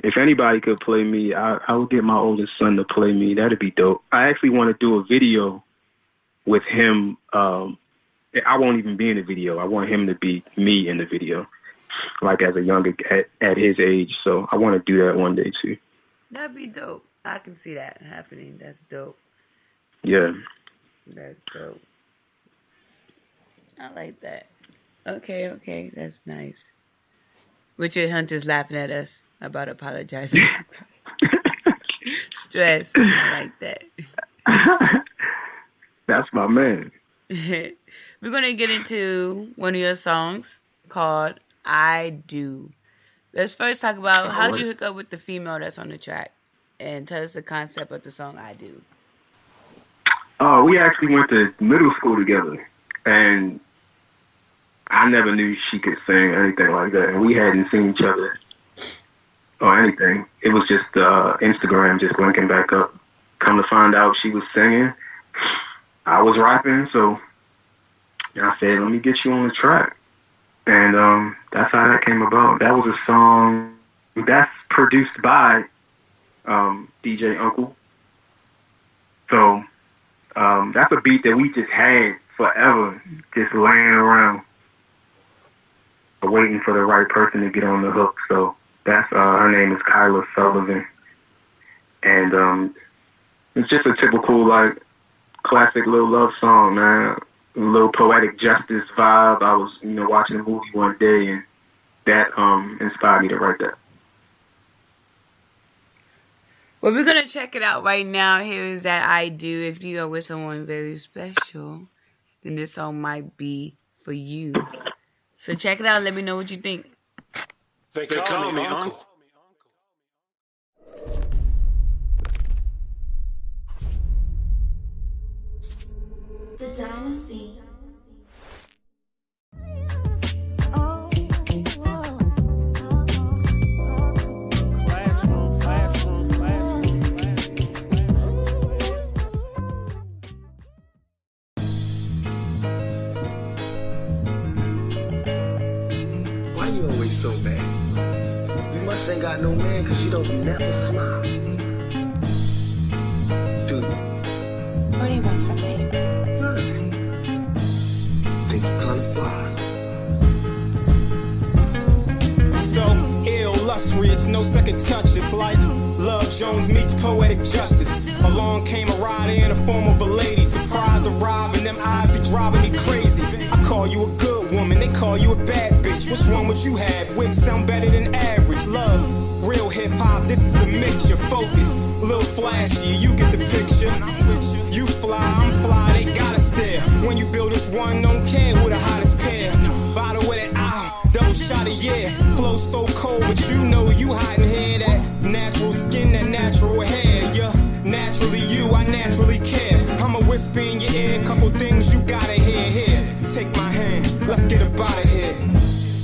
if anybody could play me, I would get my oldest son to play me. That'd be dope. I actually want to do a video with him. I won't even be in the video. I want him to be me in the video, like as a younger, at his age. So I want to do that one day too. That'd be dope. I can see that happening. That's dope. Yeah. That's dope. I like that. Okay. That's nice. Richard Hunter's laughing at us about apologizing. Stress. I like that. That's my man. We're going to get into one of your songs called I Do. Let's first talk about how did you hook up with the female that's on the track? And tell us the concept of the song I Do. Oh, we actually went to middle school together. And I never knew she could sing or anything like that. And we hadn't seen each other or anything. It was just Instagram just linking back up. Come to find out she was singing. I was rapping, so I said, let me get you on the track. And that's how that came about. That was a song that's produced by DJ Uncle. So that's a beat that we just had forever, just laying around, waiting for the right person to get on the hook. So that's her name is Kyla Sullivan, and it's just a typical like classic little love song, man. A little poetic justice vibe. I was watching a movie one day, and that inspired me to write that. Well, we're going to check it out right now. Here is that I Do. If you are with someone very special, then this song might be for you. So check it out. Let me know what you think. They call me Uncle. The Dynasty. Why you always so bad? You must ain't got no man because you don't never smile. Do you? What do you want from me? Think you kinda fly. So illustrious, no second touch. It's like Love Jones meets poetic justice. Along came a rider in the form of a lady. Surprise arrive and them eyes be driving me crazy. I call you a good woman, they call you a bad bitch. Which one would you have? Which sound better than average? Love, real hip hop, this is a mixture. Focus, a little flashy, you get the picture. You fly, I'm fly, they gotta stare. When you build this one, don't care who the hottest pair. Bottle with it, double shot of yeah. Flow so cold, but you know you hiding here. That natural skin, that natural hair, yeah. Naturally you, I naturally care. I'ma whisper in your ear, couple things you gotta hear. Here, take my hand, let's get up out of here.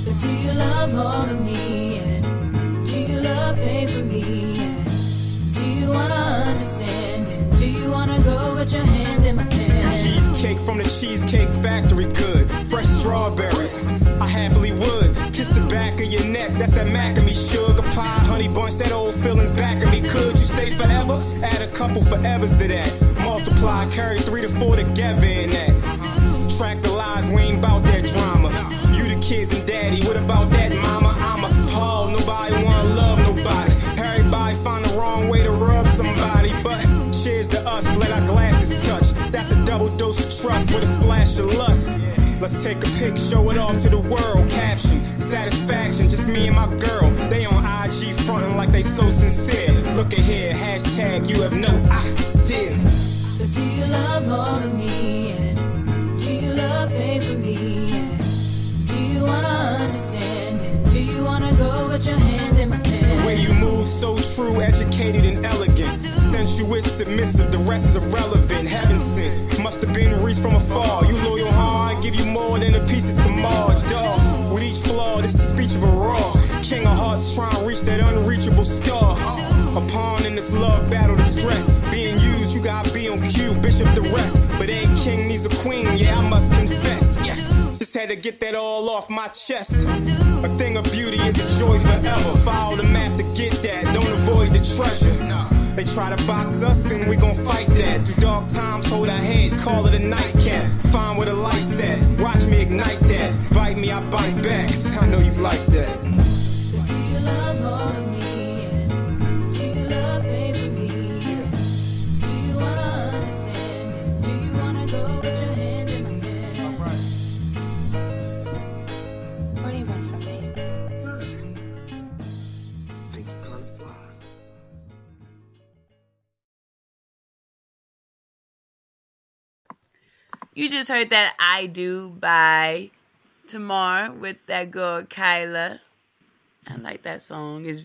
But do you love all of me? And do you love faithfully? And do you wanna understand? And do you wanna go with your hand in my hand? Cheesecake from the Cheesecake Factory, good. Fresh strawberry, I happily would. Kiss the back of your neck, that's that macadamia sugar pie. Honey bunch, that old feeling's back of me. Could you stay forever? Add a couple forevers to that. Multiply, carry 3 to 4 together in that. Subtract the lies, we ain't about that drama. You the kids and daddy, what about that mama? I'm appalled, nobody wanna love nobody. Everybody find the wrong way to rub somebody. But cheers to us, let our glasses touch. That's a double dose of trust with a splash of lust. Let's take a pic, show it off to the world. Caption, satisfaction, just me and my girl. They on IG frontin' like they so sincere. Look at here, hashtag you have no idea. But do you love all of me? And do you love faithfully? And do you wanna understand? And do you wanna go with your hand in my hand? The way you move, so true, educated and elegant. Sensuous, submissive, the rest is irrelevant. Heaven sent, must have been reached from afar. You loyal heart, give you more than a piece of tomorrow, dog. With each flaw, this the speech of a raw. King of hearts trying to reach that unreachable star. A pawn in this love battle, the stress. Being used, you gotta be on cue, bishop the rest. But a king needs a queen, yeah, I must confess. Yes, just had to get that all off my chest. A thing of beauty is a joy forever. Follow the map to get that, don't avoid the treasure. They try to box us and we gon' fight that. Through dark times, hold our head, call it a nightcap. Find where the light's at, watch me ignite that. Bite me, I bite back, 'cause I know you like that. But do you love all of me? And do you love faithfully? And do you wanna understand? And do you wanna go with your hand in my hand? What do you want from me? Think you kinda fly. You just heard that I Do by Tahmar with that girl Kyla. I like that song. It's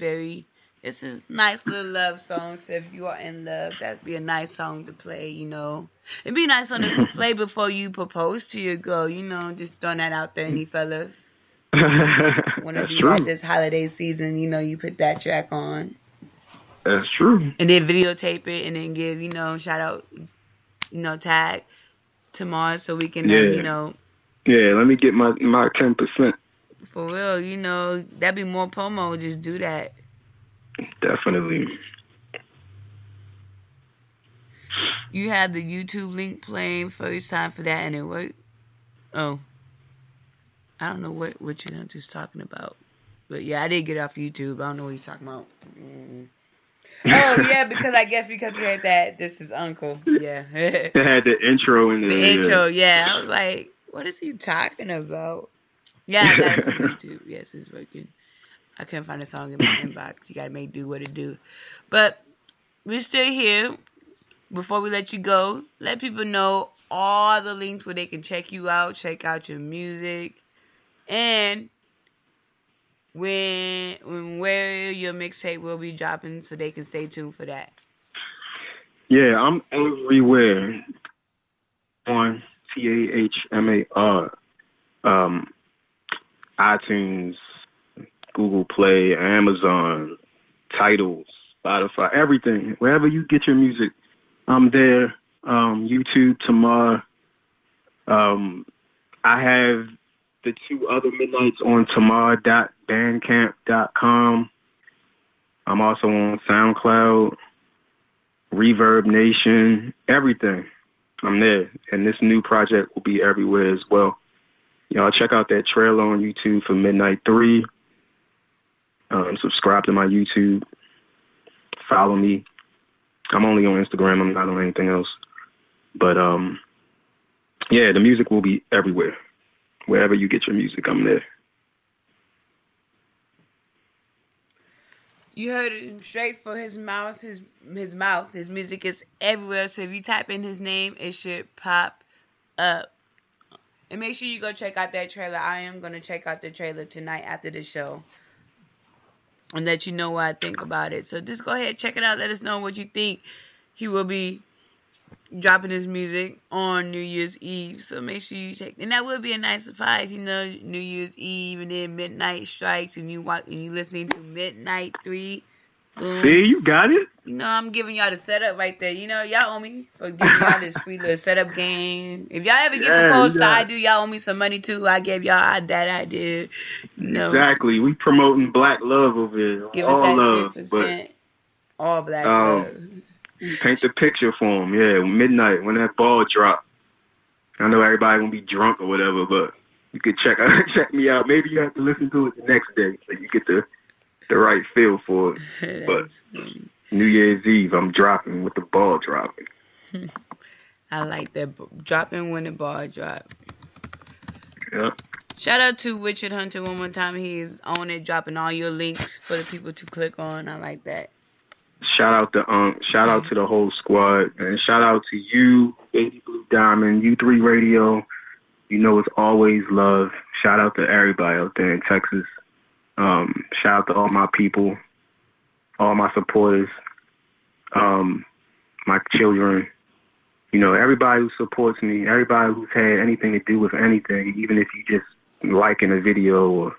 It's a nice little love song. So if you are in love, that'd be a nice song to play. It'd be a nice song to play before you propose to your girl. Just throwing that out there, any fellas want to That's do true. that this holiday season. You put that track on. That's true. And then videotape it and then give, shout out, tag Tahmar so we can, Yeah, let me get my 10%. for real, that'd be more promo. Just do that. Definitely. You had the YouTube link playing first time for that and it worked. Oh. I don't know what you're just talking about. But yeah, I did get off YouTube. I don't know what you're talking about. Oh, yeah, because you heard that. This is Uncle. Yeah. They had the intro in there. The intro, yeah. I was like, what is he talking about? Yeah, I got it from YouTube. Yes, it's working. I couldn't find a song in my inbox. You got to make do what it do. But we're still here. Before we let you go, let people know all the links where they can check you out, check out your music, and where your mixtape will be dropping so they can stay tuned for that. Yeah, I'm everywhere on TAHMAR, iTunes, Google Play, Amazon, Tidal, Spotify, everything. Wherever you get your music, I'm there. YouTube, Tahmar. I have the 2 other midnights on Tahmar.bandcamp.com. I'm also on SoundCloud, Reverb Nation, everything. I'm there. And this new project will be everywhere as well. Y'all check out that trailer on YouTube for Midnight 3. Subscribe to my YouTube. Follow me. I'm only on Instagram. I'm not on anything else. But, yeah, the music will be everywhere. Wherever you get your music, I'm there. You heard it straight for his mouth. His mouth. His music is everywhere. So if you type in his name, it should pop up. And make sure you go check out that trailer. I am going to check out the trailer tonight after the show. And let you know what I think about it. So just go ahead, check it out. Let us know what you think. He will be dropping his music on New Year's Eve. So make sure you check. And that would be a nice surprise. New Year's Eve and then midnight strikes and you listening to Midnight 3. Boom. See, you got it. I'm giving y'all the setup right there. Y'all owe me for giving y'all this free little setup game. If y'all ever get proposed to, I do. Y'all owe me some money too. I gave y'all that idea. Exactly. We promoting black love over here. Give all us that love, 10%. All black love. Paint the picture for them. Yeah, midnight when that ball drop. I know everybody gonna be drunk or whatever, but you could check me out. Maybe you have to listen to it the next day so you get the right feel for it. But New Year's Eve, I'm dropping with the ball dropping. I like that. Dropping when the ball drop. Yep. Shout out to Richard Hunter one more time. He is on it, dropping all your links for the people to click on. I like that. Shout out to shout out to the whole squad, and shout out to you, Baby Blue Diamond, U3 Radio. It's always love. Shout out to everybody out there in Texas. Shout out to all my people, all my supporters, my children. Everybody who supports me, everybody who's had anything to do with anything, even if you just liking a video or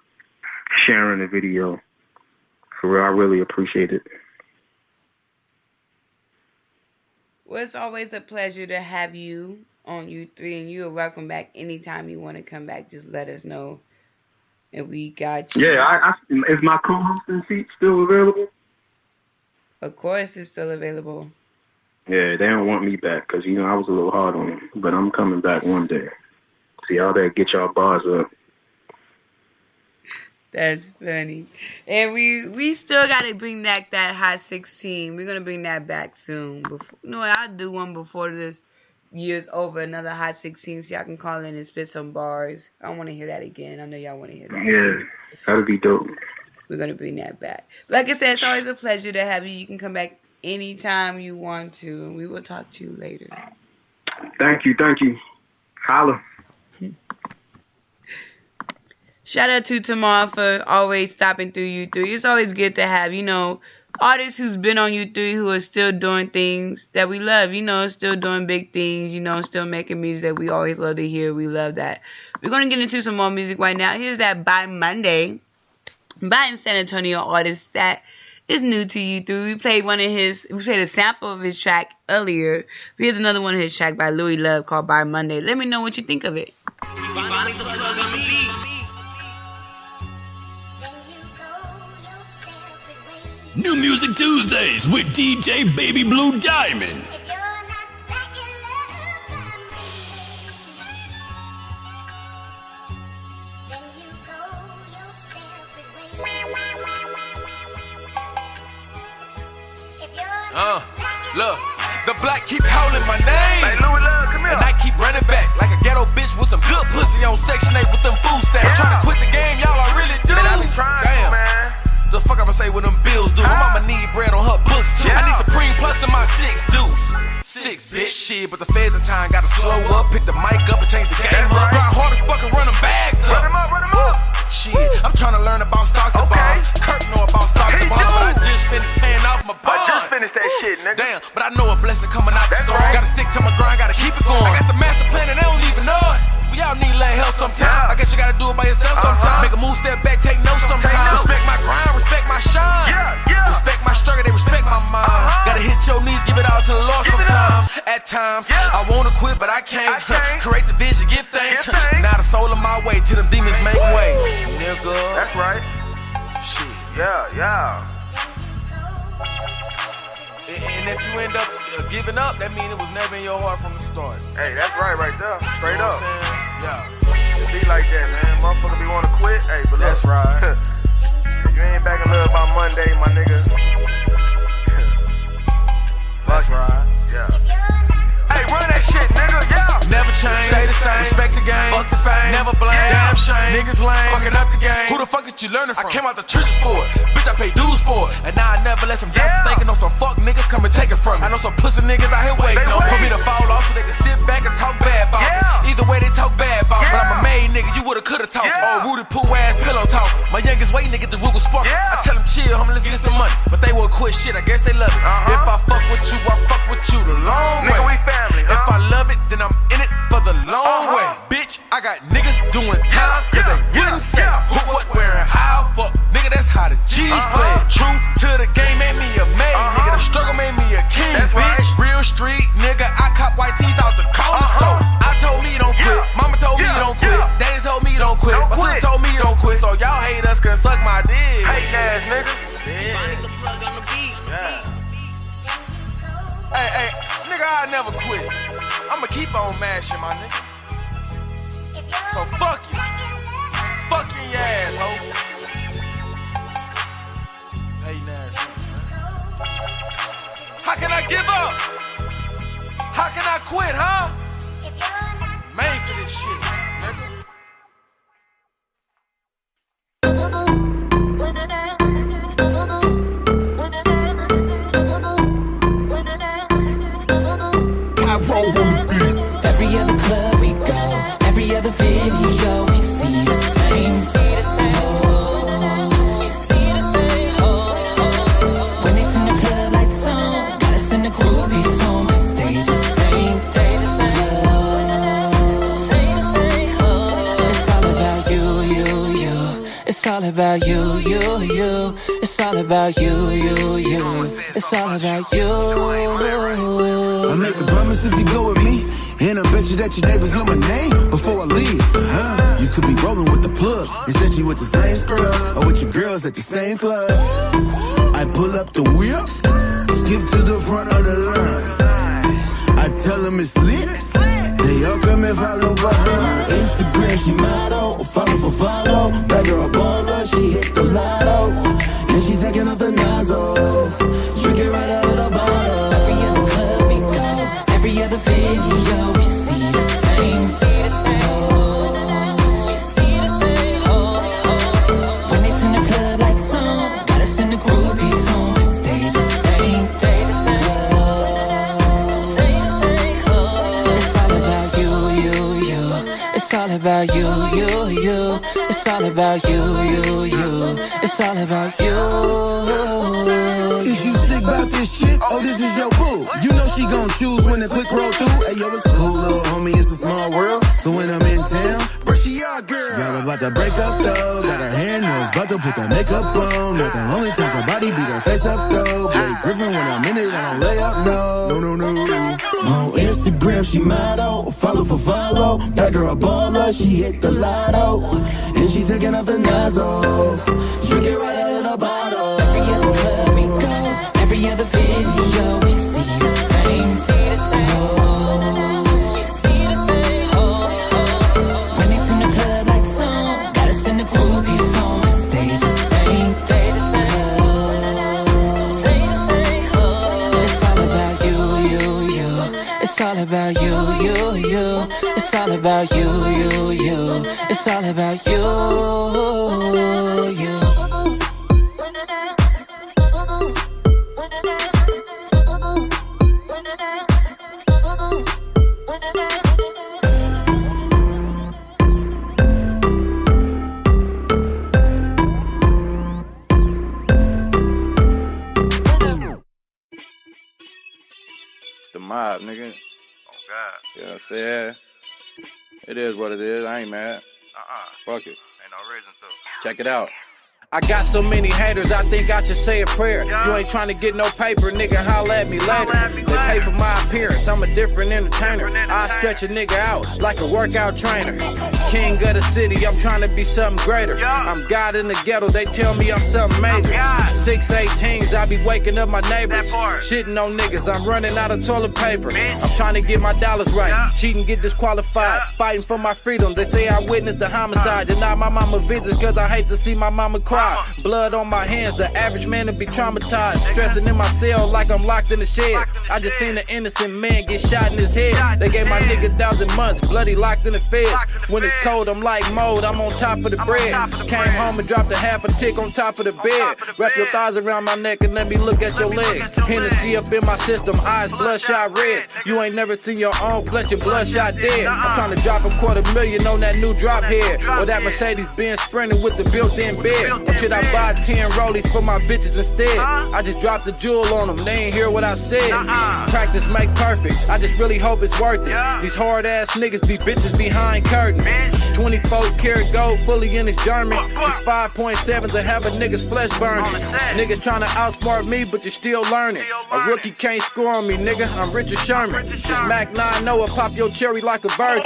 sharing a video. For real, I really appreciate it. Well, it's always a pleasure to have you on U3, and you are welcome back anytime you want to come back. Just let us know, and we got you. Yeah, is my co-hosting seat still available? Of course, it's still available. Yeah, they don't want me back because, I was a little hard on them, but I'm coming back one day. See, y'all better get y'all bars up. That's funny. And we still got to bring back that Hot 16. We're going to bring that back soon. I'll do one before this year's over, another Hot 16, so y'all can call in and spit some bars. I want to hear that again. I know y'all want to hear that too. That'd be dope. We're going to bring that back. Like I said, it's always a pleasure to have you. You can come back anytime you want to, and we will talk to you later. Thank you. Holla. Shout out to Tahmar for always stopping through U3. It's always good to have, artists who's been on U3 who are still doing things that we love, still doing big things, still making music that we always love to hear. We love that. We're going to get into some more music right now. Here's that By Monday by a San Antonio artist that is new to U3. We played a sample of his track earlier. Here's another one of his track by Louis Love called By Monday. Let me know what you think of it. New Music Tuesdays with DJ Baby Blue Diamond. Look, the black keep calling my name. Hey, Louis Love, come here. And I keep running back like a ghetto bitch with some good pussy on Section 8 with them food stamps. Trying to quit the game, y'all, I really do. I be trying, damn, man. The fuck I'ma say when them bills due? My mama need bread on her books too. I need Supreme Plus in my 6 deuce. 6, bitch, shit, but the feds in time gotta slow up, pick the mic up and change the game up. Grind hard as fucking run them bags up. Run them up. Shit, I'm trying to learn about stocks and bonds. Kirk know about stocks and bonds, but I just finished paying off my bond. I just finished that shit, nigga. Damn, but I know a blessing coming out the storm. Right. Gotta stick to my grind, gotta keep it going. I got the master plan and they don't even know it. We all need lay help sometime. I guess you gotta do it by yourself sometime. Make a move, step back, take notes sometimes. Respect my grind, respect my shine. Respect my struggle, they respect my mind. Gotta hit your knees, give it all to the Lord sometimes. At times, I wanna quit, but I can't. Create the vision, give thanks. Now the soul of my way till them demons make way. Nigga. That's right. Shit. Yeah. And if you end up giving up, that means it was never in your heart from the start. Hey, that's right there. Straight up. Yeah. It be like that, man. Motherfucker be wanna quit. Hey, but that's look, right. If you ain't back in love by Monday, my nigga. That's right. Yeah. Hey, run that shit, nigga. Yeah. Never change. Stay the same. Respect the game. Fuck the fame. Never blame. Damn shame. Niggas lame. Fucking up the game. Who the fuck did you learn it from? I came out the churches for it. Bitch, I pay dues for it. And now I never let some die for thinking on some fuck niggas come and take it from me. I know some pussy niggas out here waiting on for me to fall off so they can sit back and talk bad about me. Either way they talk bad about me. But I'm a made nigga, you would've coulda talked. Oh, Rudy Poo ass pillow talk. My youngest waiting to get the Rugal spark. I tell them chill, homie, let's get some money. But they won't quit shit, I guess they love it. If I fuck with you, I fuck with you the long way. We family, if I love it, then I'm in it for the long way. Bitch, I got niggas doing time cause they wouldn't say who, what, where, and how. Fuck, nigga, that's how the G's play. True to the game made me a maid. Nigga, the struggle made me a king, bitch. Real street, nigga, I cop white teeth out the corner store. I told me don't quit. Mama told me don't quit. Daddy told me don't quit. My sister told me don't quit. So y'all haters can suck my dick. Hating ass nigga. Find the plug on the beat. Hey, nigga, I never quit. I'ma keep on mashing, my nigga. So fuck you. Fuck your ass, ho. Hating ass nigga, man. How can I give up? How can I quit, huh? Made for this shit, nigga. Every other club we go, every other video we see the same. When it's in the club lights on, got us in the groupies on the stage the same. It's all about you. It's all about you. It's all about you. It's all about you. I make a promise if you go with me, and I bet you that your neighbors know my name before I leave. You could be rolling with the plug, and said you with the same scrub, or with your girls at the same club. I pull up the wheel, skip to the front of the line. I tell them it's lit, they all come and follow behind. Instagram, she model, follow for follow. Black girl baller, she hit the lotto, and she taking off the nozzle, drinking right out of the bottle. Every other video we see the same. When it's in the club lights on, got us in the groupies on the stage the same. It's all about you. It's all about you. It's all about you. It's all about you. Oh, this is your boo. You know she gon' choose when the click roll through. Hey, yo, it's cool, little homie, it's a small world. So when I'm in town, brush your girl. Y'all about to break up, though. Got her hair, nails, about to put that makeup on. Not the only time her body beat her face up, though. Blake Griffin, when I'm in it, I don't lay up, no. No. On Instagram, she model. Follow for follow. That girl baller, she hit the lotto. And she taking off the nozzle. Drink it right out of the bottle. Every other club we go, every other video, we see the same. You see the same. When they tune the club lights on, got us in the groupie song. Stage the same. It's all about you. It's all about you. It's all about you. It's all about you. The mob, nigga. Oh, God. You know what I'm saying? It is what it is. I ain't mad. Fuck it. Ain't no reason to. Check it out. I got so many haters, I think I should say a prayer. You ain't trying to get no paper, nigga, holla at me later. They pay for my appearance, I'm a different entertainer. I stretch a nigga out like a workout trainer. King of the city, I'm trying to be something greater. I'm God in the ghetto, they tell me I'm something major. 618s, I be waking up my neighbors. Shitting on niggas, I'm running out of toilet paper. I'm trying to get my dollars right, cheating, get disqualified. Fighting for my freedom, they say I witnessed the homicide. Deny my mama visits, cause I hate to see my mama cry. Blood on my hands, the average man to be traumatized. Stressing in my cell like I'm locked in the shed. I just seen an innocent man get shot in his head. They gave my nigga 1,000 months, bloody locked in the feds. When it's cold, I'm like mold, I'm on top of the bread. Came home and dropped a half a tick on top of the bed. Wrap your thighs around my neck and let me look at your legs. Hennessy up in my system, eyes bloodshot reds. You ain't never seen your own flesh and bloodshot dead. I'm trying to drop $250,000 on that new drop head. Or that Mercedes-Benz Sprinter with the built-in bed. Or should I buy 10 rollies for my bitches instead? I just dropped the jewel on them, they ain't hear what I said. Practice make perfect, I just really hope it's worth it. These hard ass niggas be bitches behind curtains. 24 karat gold fully in his German. These 5.7s that have a nigga's flesh burning. Niggas trying to outsmart me, but you're still learning. A rookie can't score on me, nigga, I'm Richard Sherman. This Mac 9 Noah pop your cherry like a virgin.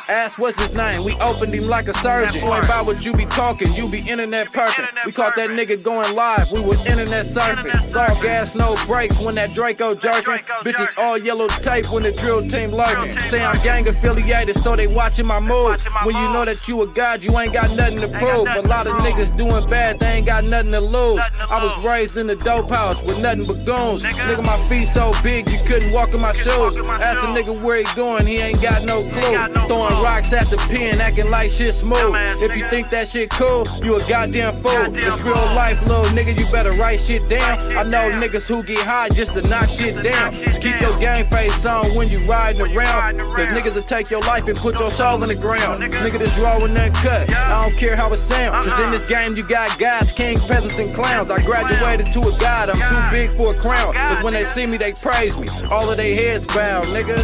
Ask what's his name, we opened him like a surgeon. You ain't about what you be talking, you be internet perking. We caught that nigga going live, we was internet surfing. It's all gas, no brakes when that Draco jerking. Bitches all yellow tape when the drill team lurking. Say I'm gang affiliated, so they watching my moves. When you know that you a god, you ain't got nothing to prove. A lot of niggas doing bad, they ain't got nothing to lose. I was raised in the dope house with nothing but goons. Nigga, my feet so big, you couldn't walk in my shoes. Ask a nigga where he going, he ain't got no clue. Throwing rocks at the pen, acting like shit smooth. If you think that shit cool, you a goddamn fool. It's real life, little nigga, you better write shit down. I know niggas who get high just to knock shit down. Just keep your game face on when you riding around. Cause niggas will take your life and put your soul in the ground. Nigga, this raw and uncut, I don't care how it sound. Cause in this game you got gods, kings, peasants, and clowns. I graduated to a god, I'm too big for a crown. Cause when they see me, they praise me. All of their heads bow, nigga.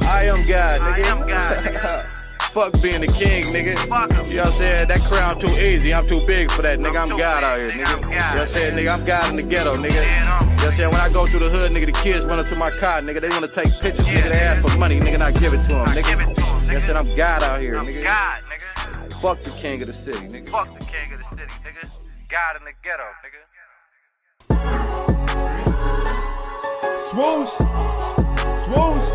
I am God, nigga. Fuck being the king, nigga. You know what I'm saying? That crown too easy. I'm too big for that, nigga. I'm God out here, nigga. You know what I'm saying? Nigga, I'm God in the ghetto, nigga. You know what I'm saying? When I go through the hood, nigga, the kids run up to my car, nigga. They wanna take pictures, nigga. They ask for money, nigga, and I give it to them, nigga. You know what I'm saying? I'm God out here, nigga. God, nigga. Fuck the king of the city, nigga. Fuck the king of the city, nigga. God in the ghetto, nigga. Swoosh, swoosh,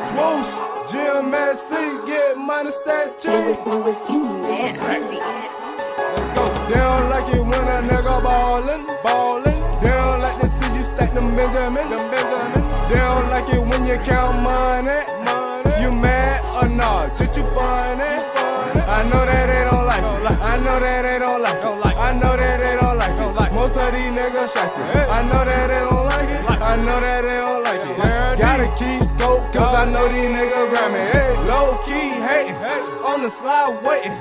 swoosh. GMSC, get money, stat check. Let's go. They don't like it when a nigga ballin'. They don't like to see you stack them Benjamin. They don't like it when you count money. You mad or not? Just you funny. I know that they don't like it. I know that they don't like it. I know that they don't like it. Most of these niggas shysty. I know that they don't like it. I know that they don't like it. Gotta keep scope, cause I know these niggas grab me. Hey, low key, hey, on on the slide waiting.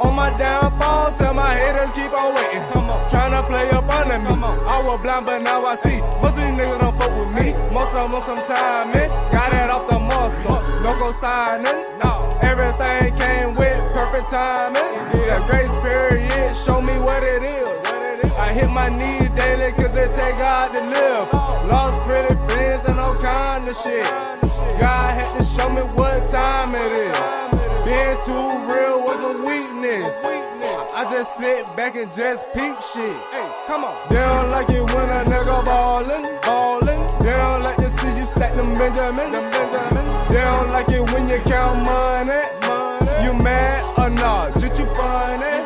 On my downfall, tell my haters keep on waiting. Tryna play up under me. I was blind, but now I see. Most of these niggas don't fuck with me. Most of them want some time, man. Got it off the muscle. No go signing. Everything came with perfect timing. That grace period, show me what it is. I hit my knees daily cause it take God to live. Lost pretty friends and all kind of shit. God had to show me what time it is. Being too real was my weakness. I just sit back and just peep shit. Hey, come on. They don't like it when a nigga ballin'. They don't like to see you stack them Benjamin. They don't like it when you count money. You mad or not? Did you funny?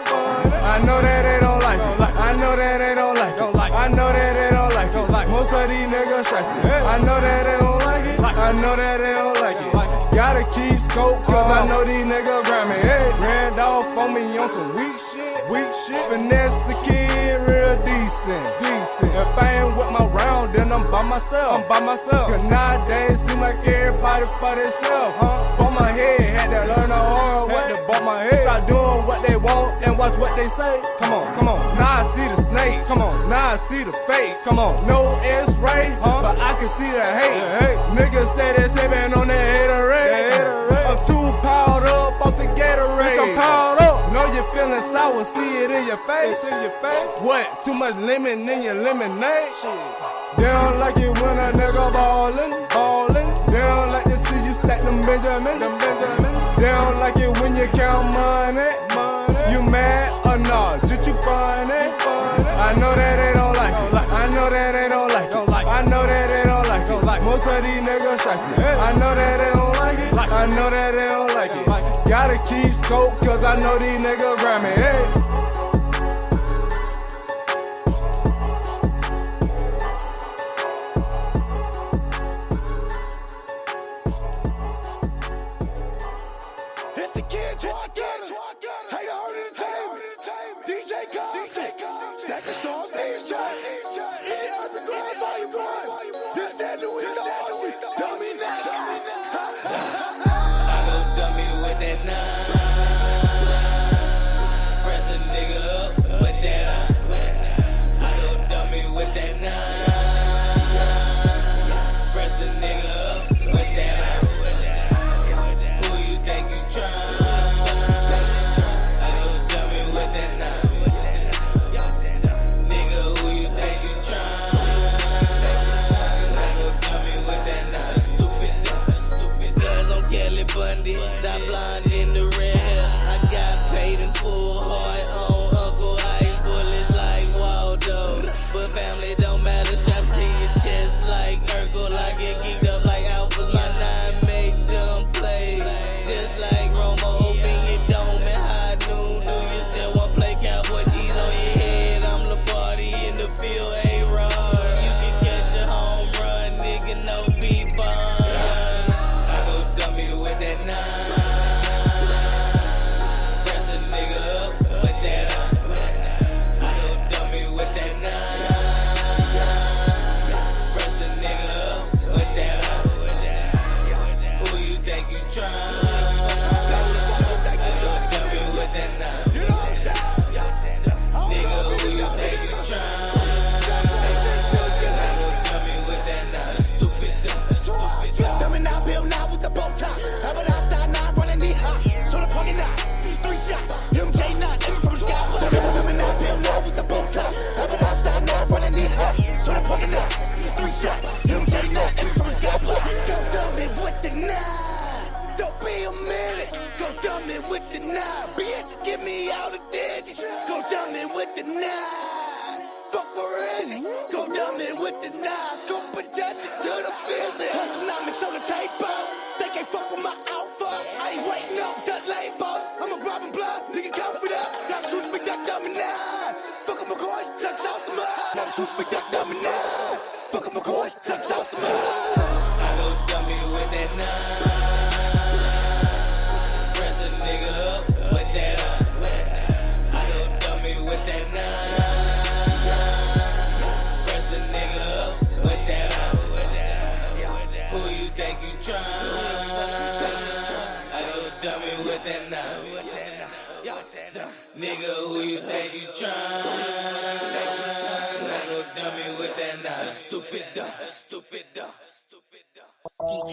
I know that they don't like it. I know that they don't like it. I know that they don't like it. Most of these niggas stressing. I know that they don't like it. I know that they don't like it. Gotta keep scope, cause I know these niggas grab me. Hey, ran off on me on some weak shit. Finesse the kid real decent. If I ain't with my round, then I'm by myself. Cause nowadays seem like everybody for themselves. Bump my head, had to learn the hard way. Start doing what they want and watch what they say. Come on. Now I see the snakes. Now I see the fakes. No X-ray, but I can see the hate. Niggas steady sipping on the haterade. I'm too piled up off the Gatorade. I'm piled up. Know you're feeling sour, see it in your face. What? Too much lemon in your lemonade? They don't like it when a nigga ballin'. They don't like to see you stack them Benjamin. They don't like it when you count money. You mad or not? Did you funny? I know that they don't like it. I know that they don't like it. I know that they don't like it. Most of these niggas stressing. I know that they don't like it. I know that they don't like it. Gotta keep scope, cause I know these niggas grab me. Hey. Who you think you trying? I go dummy with that now. Every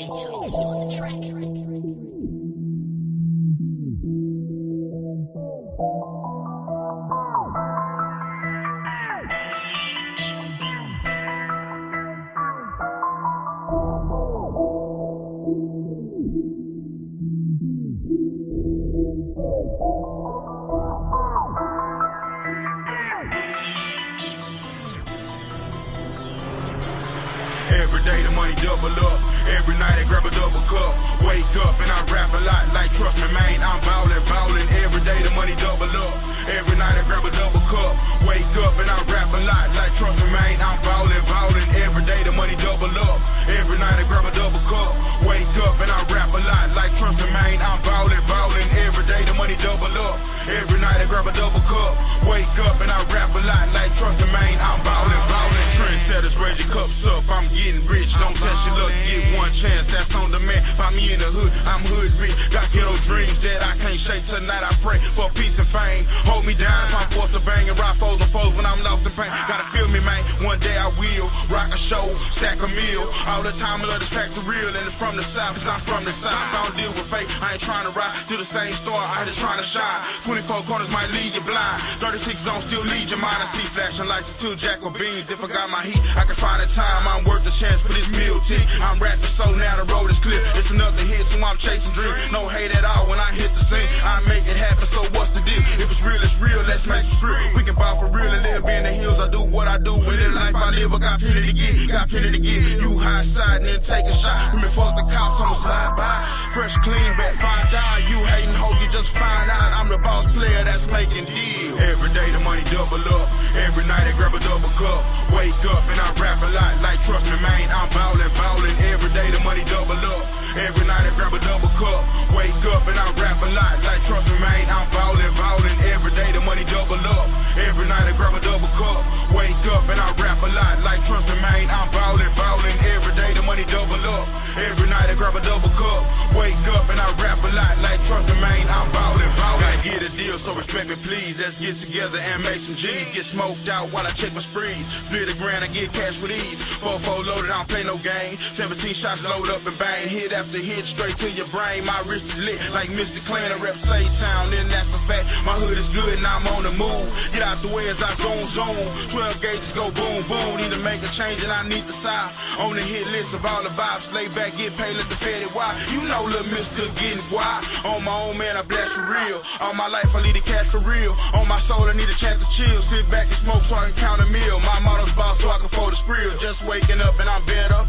day the money double up. Every night I grab a double cup. Wake up and I rap a lot. Like trust me, man, I'm ballin'. Every day the money double up. Every night I grab a double cup. Wake up and I rap a lot. Like trust me, man, I'm ballin'. Every day the money double up. Every night I grab a double cup. Wake up and I rap a lot. Like trust me, man, I'm ballin'. Every day the money double up. Every night I grab a double cup. Wake up and I rap a lot. Like trust me, man, I'm ballin'. Trendsetters, raise your cups up. I'm getting rich. Don't test your luck. Get one chance. That's on demand. Find me in the hood. I'm hood rich. Got ghetto dreams that I can't shake. Tonight I pray for peace and fame. Hold me down if I'm forced to bang and rock foes and foes when I'm lost in pain. Gotta feel me, man. One day I will rock a show, stack a meal. All the time I love this fact to real. And from the south, cause I'm from the south. I don't deal with fate. I ain't trying to ride to the same star. I just trying to shine. 24 corners might lead you blind. 36 zones still lead your mind. I see flashing lights until Jack or beans. If I got my heat, I can find a time. I'm worth the chance for this meal tick. I'm rapping so now the road is clear. It's another hit, so I'm chasing dream. No hate at all when I hit the scene. I make it happen, so what's the deal? If it's real, it's real. Let's make it real. We can ball for real and live in the hills. I do what I do. In the life I live, I got plenty to get. Got plenty to get. You high side and then take a shot. Women fuck the cops, I'ma slide by. Fresh, clean, back, fine, die. You hating hoe, you just find out. I'm the boss player that's making deals. Every day the money double up. Every night I grab a double cup. Wake up and I rap a lot. Like trust me, man, I'm ballin'. Every day the money double up. Every night I grab a double cup. Wake up and I rap a lot. Like trust me, man, I'm ballin'. Every day the money double up. Every night I grab a double cup. Wake up and I rap a lot. Like trust me, man, I'm ballin'. Every day the money double up. Every night I grab a double cup. Wake up and I rap a lot. Like trust me, man, I'm ballin'. Gotta get a deal, so respect me, please. Let's get together and make some G's. Get smoked out while I check my sprees. Split a grand, I get cash with ease. 4-4 loaded, I don't play no game. 17 shots load up and bang. Hit after hit, straight to your brain. My wrist is lit like Mr. Clan. I rep Town, and that's a fact. My hood is good and I'm on the move. Get out the way as I zoom. 12 gauges go boom. Need to make a change and I need the side. On the hit list of all the vibes. Lay back, get paid, let the fed it wide. You know Lil' Miss Cook getting quiet. On my own man, I blast for real. All my life, I lead the cash for real. On my soul, I need a chance to chill. Sit back and smoke so I can count a meal. My motto's boss so I can fold the skrill. Just waking up and I'm better.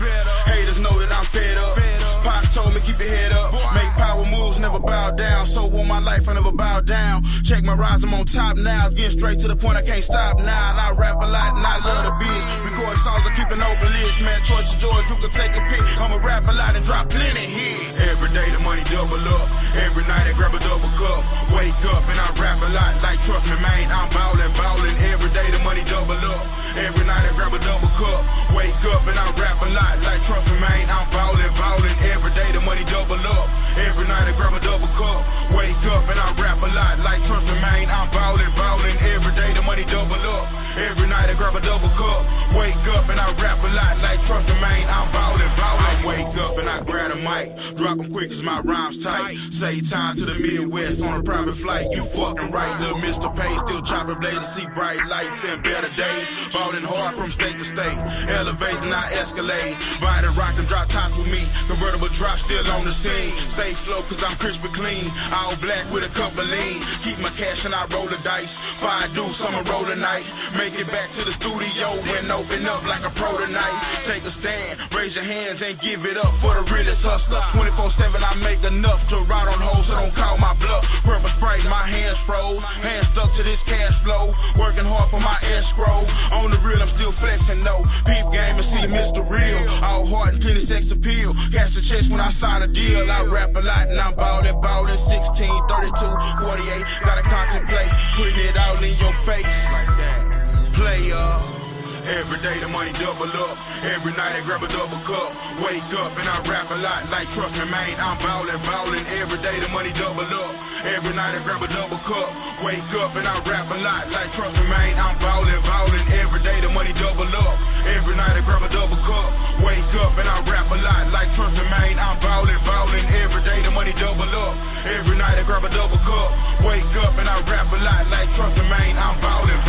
Haters know that I'm fed up. Pac told me keep your head up. Make power moves, never bow down. So on my life, I never bow down. Check my rise, I'm on top now. Getting straight to the point, I can't stop now. And I rap a lot and I love the beats. Record songs, I keep an open list. Man, choice is yours, you can take a pick. I'ma rap a lot and drop plenty hits. Every day the money double up. Every night I grab a double cup. Wake up and I rap a lot. Like trust me, man, I'm ballin'. Every day the money double up. Every night I grab a double cup. Wake up and I rap a lot. Like trust me, man, I'm ballin'. Every day the money double up. Every night I grab a double cup. Wake up and I rap a lot. Like trust me, man, I'm ballin'. Every day the money double up. Every night I grab a double cup. Wake up and I rap a lot. Like trust me, man, I'm ballin'. I wake up and I grab a mic. Drop 'em quick as my rhymes tight. Say time to the Midwest on a private flight. You fucking right, little Mr. Pay. Still chopping blades to see bright lights and better days. Ballin' hard from state to state. Elevate and I escalate. Buy the rock and drop tops with me. Convertible drop still on the scene. Stay flow cause I'm crispy clean. All black with a cup of lean. Keep my cash and I roll the dice. Fire deuce, I'ma roll the night. Make it back to the studio and open up like a pro tonight. Take a stand, raise your hands and give it up for the realest hustler. 24/7 I make enough to ride on hoes, so don't call my bluff. Purple Sprite, my hands froze. Hands stuck to this cash flow. Working hard for my escrow. On the real, I'm still flexing, no. Peep game and see Mr. Real. All heart and plenty sex appeal. Cash the checks when I sign a deal. I rap a lot and I'm ballin'. 16, 32, 48. Gotta contemplate, putting it all in your face. Like that. Player. Every day the money double up. Every night I grab a double cup. Wake up and I rap a lot. Like trust me, man, I'm ballin', ballin'. Every day the money double up. Every night I grab a double cup. Wake up and I rap a lot. Like trust me, man, I'm ballin', ballin'. Every day the money double up. Every night I grab a double cup. Wake up and I rap a lot. Like trust me, man, I'm ballin', ballin'. Every day the money double up. Every night I grab a double cup. Wake up and I rap a lot. Like trust me, man, I'm ballin'.